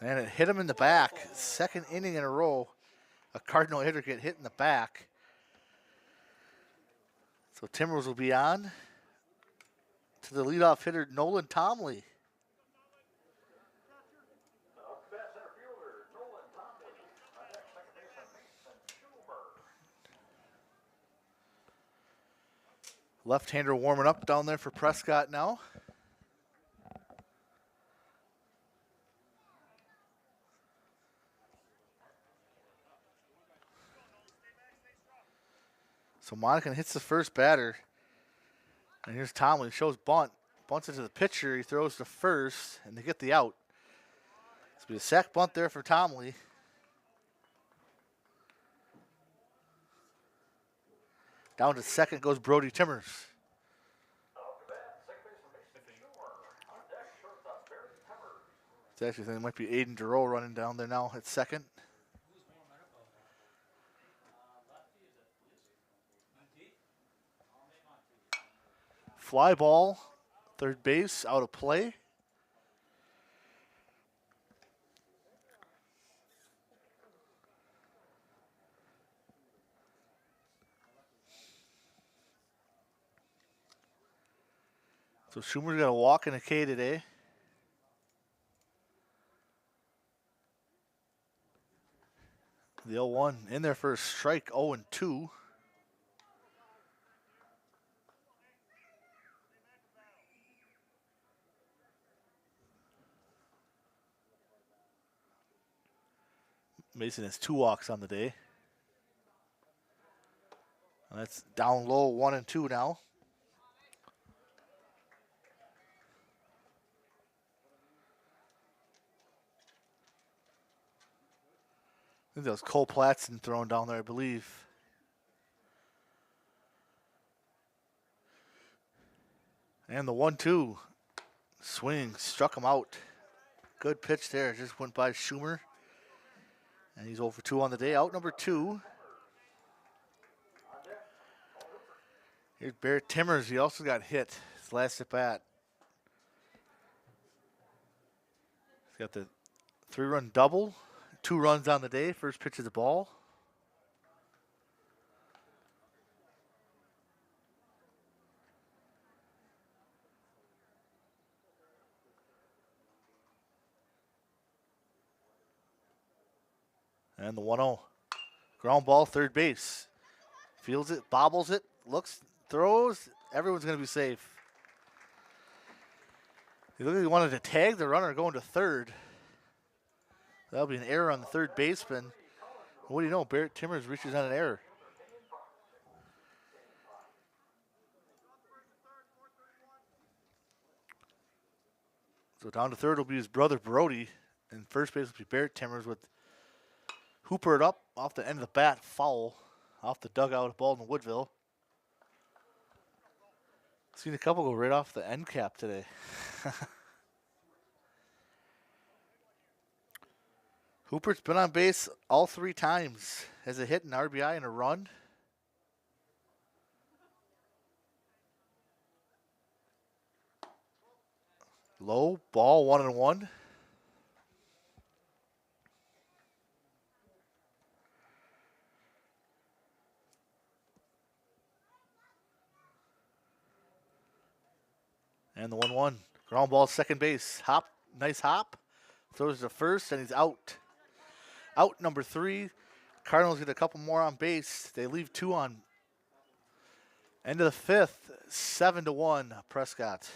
And it hit him in the back. Second inning in a row, a Cardinal hitter get hit in the back. So Timmers will be on to the leadoff hitter, Nolan Tomley. Left-hander warming up down there for Prescott now. So Monacan hits the first batter. And here's Tomlin, shows bunt. Bunts it to the pitcher, he throws to first, and they get the out. It's be a sac bunt there for Tomlin. Down to second goes Brody Timmers. It's actually, I think it might be Aiden Durow running down there now at second. Fly ball, third base, out of play. So Schumer's got a walk and a K today. The 0-1 in there for a strike, 0-2. Mason has 2 walks on the day. And that's down low, 1-2 now. I think that was Cole Platson thrown down there, I believe. And the 1-2 swing struck him out. Good pitch there, just went by Schumer. And he's 0 for 2 on the day. Out number 2. Here's Barrett Timmers. He also got hit his last at bat. He's got the 3-run double. 2 runs on the day. First pitch of the ball. And the 1-0. Ground ball, third base. Fields it, bobbles it, looks, throws. Everyone's going to be safe. He looked like he wanted to tag the runner going to third. That'll be an error on the third baseman. What do you know? Barrett Timmers reaches on an error. So down to third will be his brother Brody. And first base will be Barrett Timmers with Hooper it up off the end of the bat, foul off the dugout of Baldwin-Woodville. Seen a couple go right off the end cap today. Hooper's been on base all 3 times. Has a hit, an RBI, and a run. Low ball, 1-1. And the 1-1. Ground ball, second base. Hop, nice hop. Throws to first, and he's out. Out number 3. Cardinals get a couple more on base. They leave 2 on. End of the 5th, 7-1, Prescott.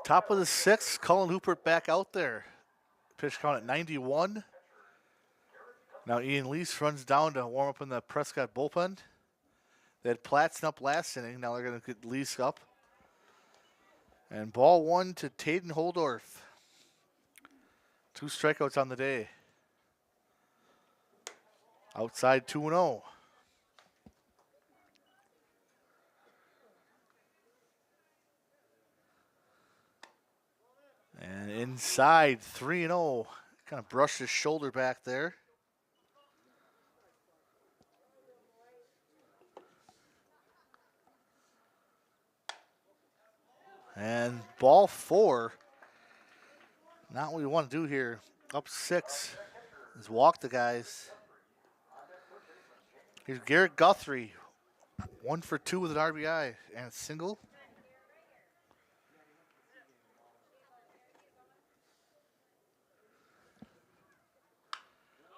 Top of the sixth, Cullen Hooper back out there. Pitch count at 91. Now Ian Lease runs down to warm up in the Prescott bullpen. They had Platson up last inning. Now they're going to get Lease up. And ball one to Taden Holdorf. 2 strikeouts on the day. Outside 2-0. And inside 3-0. Kind of brushed his shoulder back there. And ball 4. Not what we want to do here. Up 6 is walk the guys. Here's Garrett Guthrie. 1 for 2 with an RBI and a single.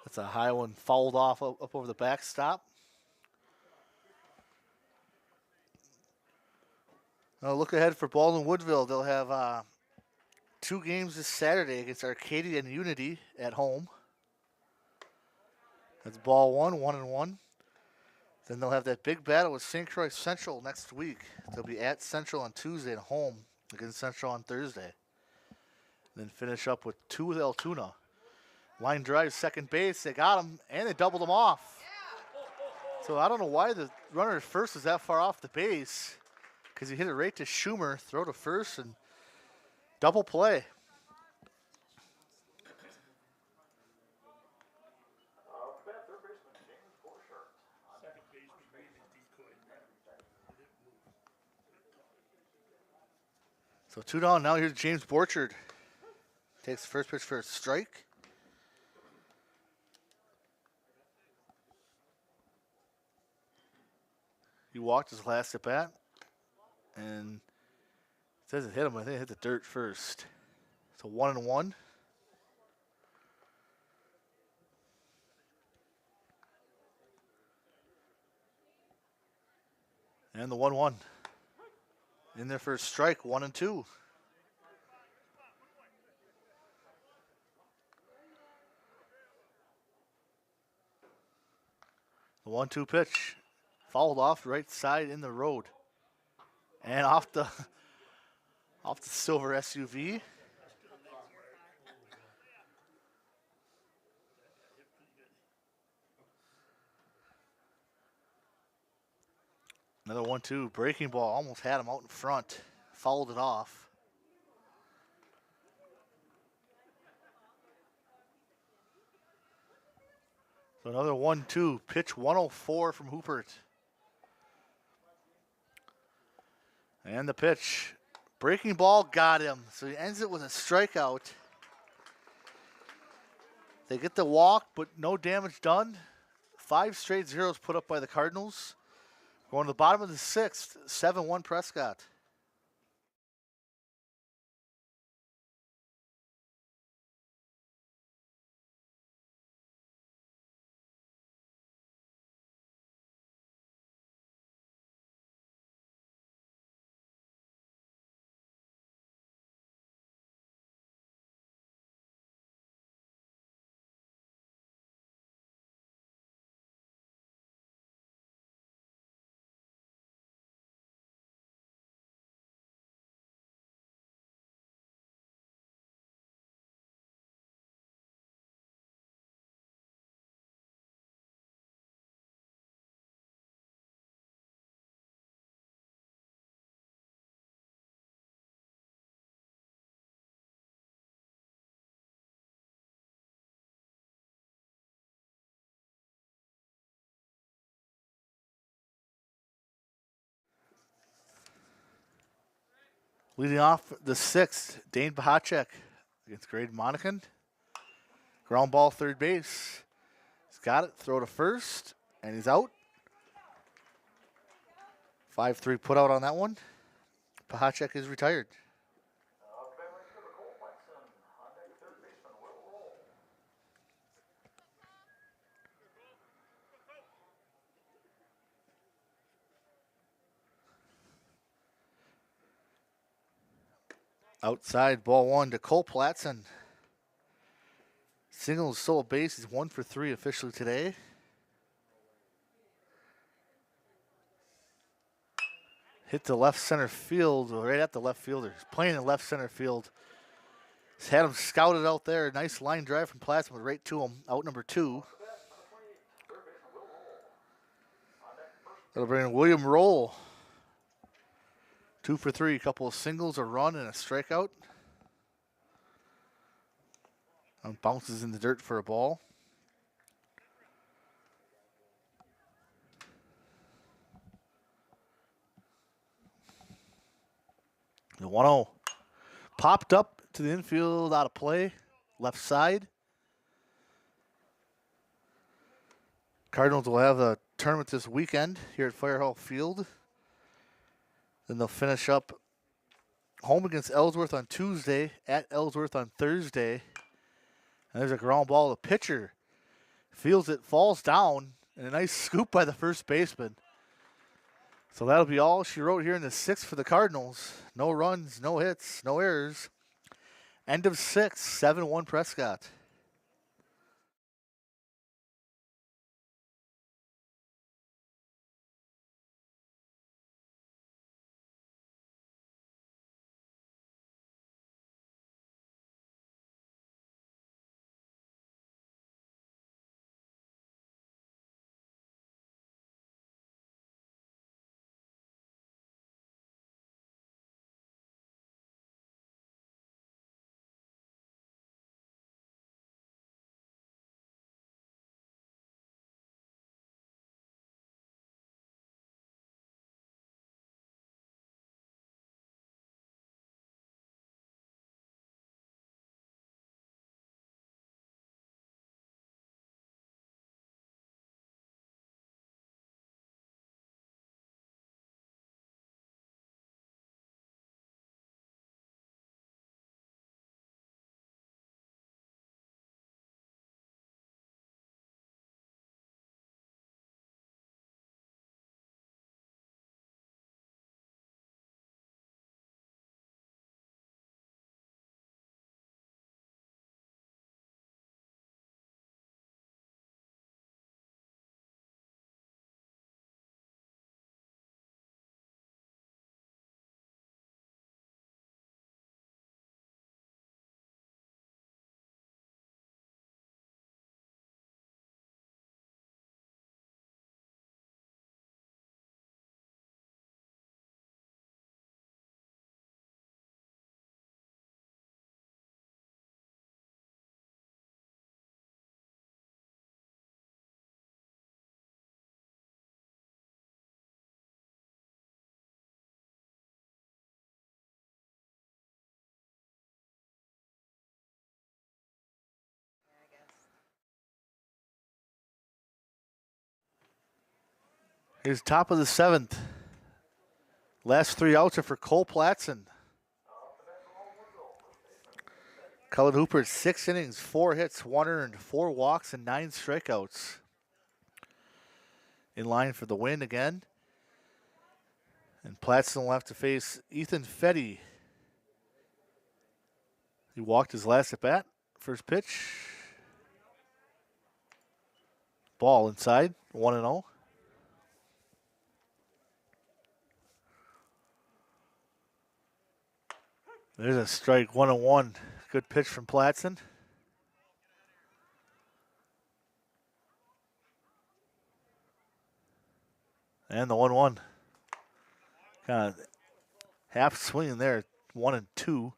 That's a high one, fouled off up over the backstop. Now look ahead for Baldwin-Woodville. They'll have 2 games this Saturday against Arcadia and Unity at home. That's ball 1, 1-1. Then they'll have that big battle with St. Croix Central next week. They'll be at Central on Tuesday and home against Central on Thursday. Then finish up with 2 with Altoona. Line drive, second base. They got him, and they doubled him off. So I don't know why the runner at first is that far off the base, because he hit it right to Schumer, throw to first, and double play. So 2 down. Now here's James Borchard. Takes the first pitch for a strike. He walked his last at bat. And it says it hit him. I think it hit the dirt first. So 1-1. And the 1-1. In there for a strike, 1-2. The 1-2 pitch. Fouled off right side in the road. And off the silver SUV. Another 1-2 breaking ball, almost had him out in front. Fouled it off. So another 1-2 pitch, 104 from Hoopert. And the pitch, breaking ball, got him. So he ends it with a strikeout. They get the walk, but no damage done. 5 straight zeros put up by the Cardinals. Going to the bottom of the 6th, 7-1 Prescott. Leading off the 6th, Dane Bahacek against Grade Monacan. Ground ball, third base. He's got it, throw to first, and he's out. 5-3 put out on that one. Bahacek is retired. Outside, ball one to Cole Platson. Singles, stole a base. He's 1 for 3 officially today. Hit the left center field, right at the left fielder. He's playing in left center field. He's had him scouted out there. Nice line drive from Platson, but right to him. Out number 2. That'll bring in William Roll. 2 for 3. A couple of singles, a run, and a strikeout. And bounces in the dirt for a ball. The 1-0 popped up to the infield, out of play, left side. Cardinals will have a tournament this weekend here at Fire Hall Field. Then they'll finish up home against Ellsworth on Tuesday, at Ellsworth on Thursday. And there's a ground ball. The pitcher feels it, falls down, and a nice scoop by the first baseman. So that'll be all she wrote here in the 6th for the Cardinals. No runs, no hits, no errors. End of 6, 7-1 Prescott. Here's top of the 7th. Last 3 outs are for Cole Platson. Cullen Hooper, 6 innings, 4 hits, 1 earned, 4 walks, and 9 strikeouts. In line for the win again. And Platson will have to face Ethan Fetty. He walked his last at bat. First pitch. Ball inside, 1-0. There's a strike, 1-1. Good pitch from Platson. And the 1-1. Kind of half swinging there, 1-2.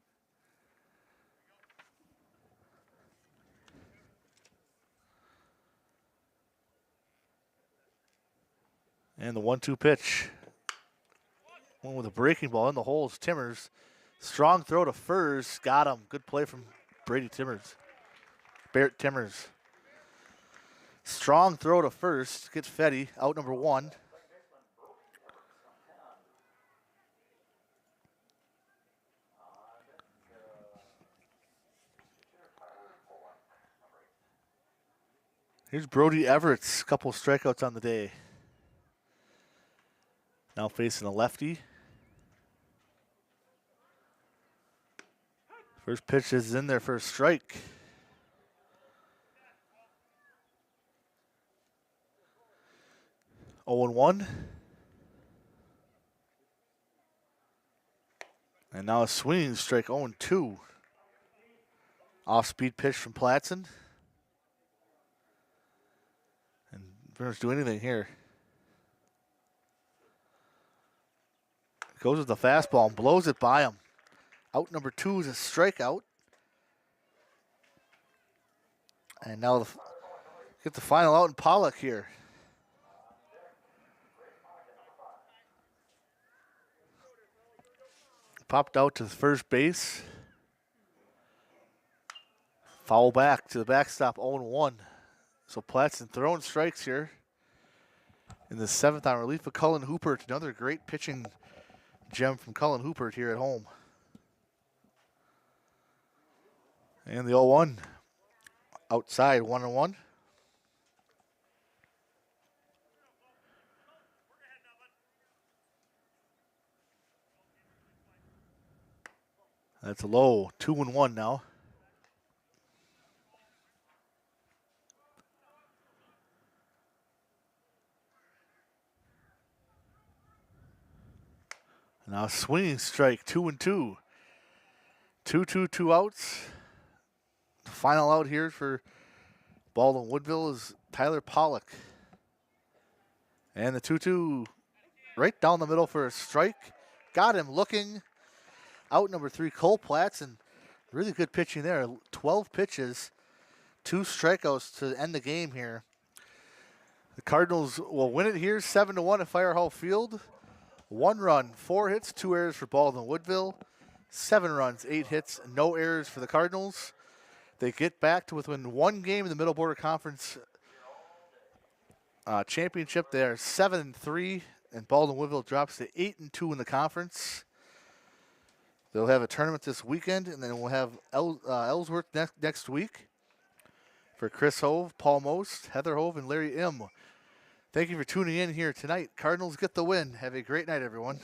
And the 1-2 pitch. One with a breaking ball in the holes. Timmers. Strong throw to Furs. Got him. Good play from Brady Timmers. Barrett Timmers. Strong throw to first. Gets Fetty. Out number 1. Here's Brody Everett's couple strikeouts on the day. Now facing a lefty. First pitch is in there for a strike. Oh and 1. And now a swinging strike, 0 and 2. Off-speed pitch from Platson. And Burners do anything here. Goes with the fastball and blows it by him. Out number 2 is a strikeout. And now get the final out in Pollock here. Popped out to the first base. Foul back to the backstop, 0-1. So Platson throwing strikes here in the 7th on relief of Cullen Hoopert. Another great pitching gem from Cullen Hoopert here at home. And the 0-1 outside, 1-1. That's a low, 2-1 now. Now swinging strike, 2-2. 2-2, 2 outs. The final out here for Baldwin-Woodville is Tyler Pollock. And the 2-2 right down the middle for a strike. Got him looking. Out number 3, Cole Platson. Really good pitching there. 12 pitches, 2 strikeouts to end the game here. The Cardinals will win it here 7-1 at Fire Hall Field. 1 run, 4 hits, 2 errors for Baldwin-Woodville. 7 runs, 8 hits, no errors for the Cardinals. They get back to within 1 game in the Middle Border Conference Championship. They are 7-3, and Baldwin-Woodville drops to 8-2 in the conference. They'll have a tournament this weekend, and then we'll have Ellsworth next week. For Chris Hove, Paul Most, Heather Hove, and Larry M. Thank you for tuning in here tonight. Cardinals get the win. Have a great night, everyone.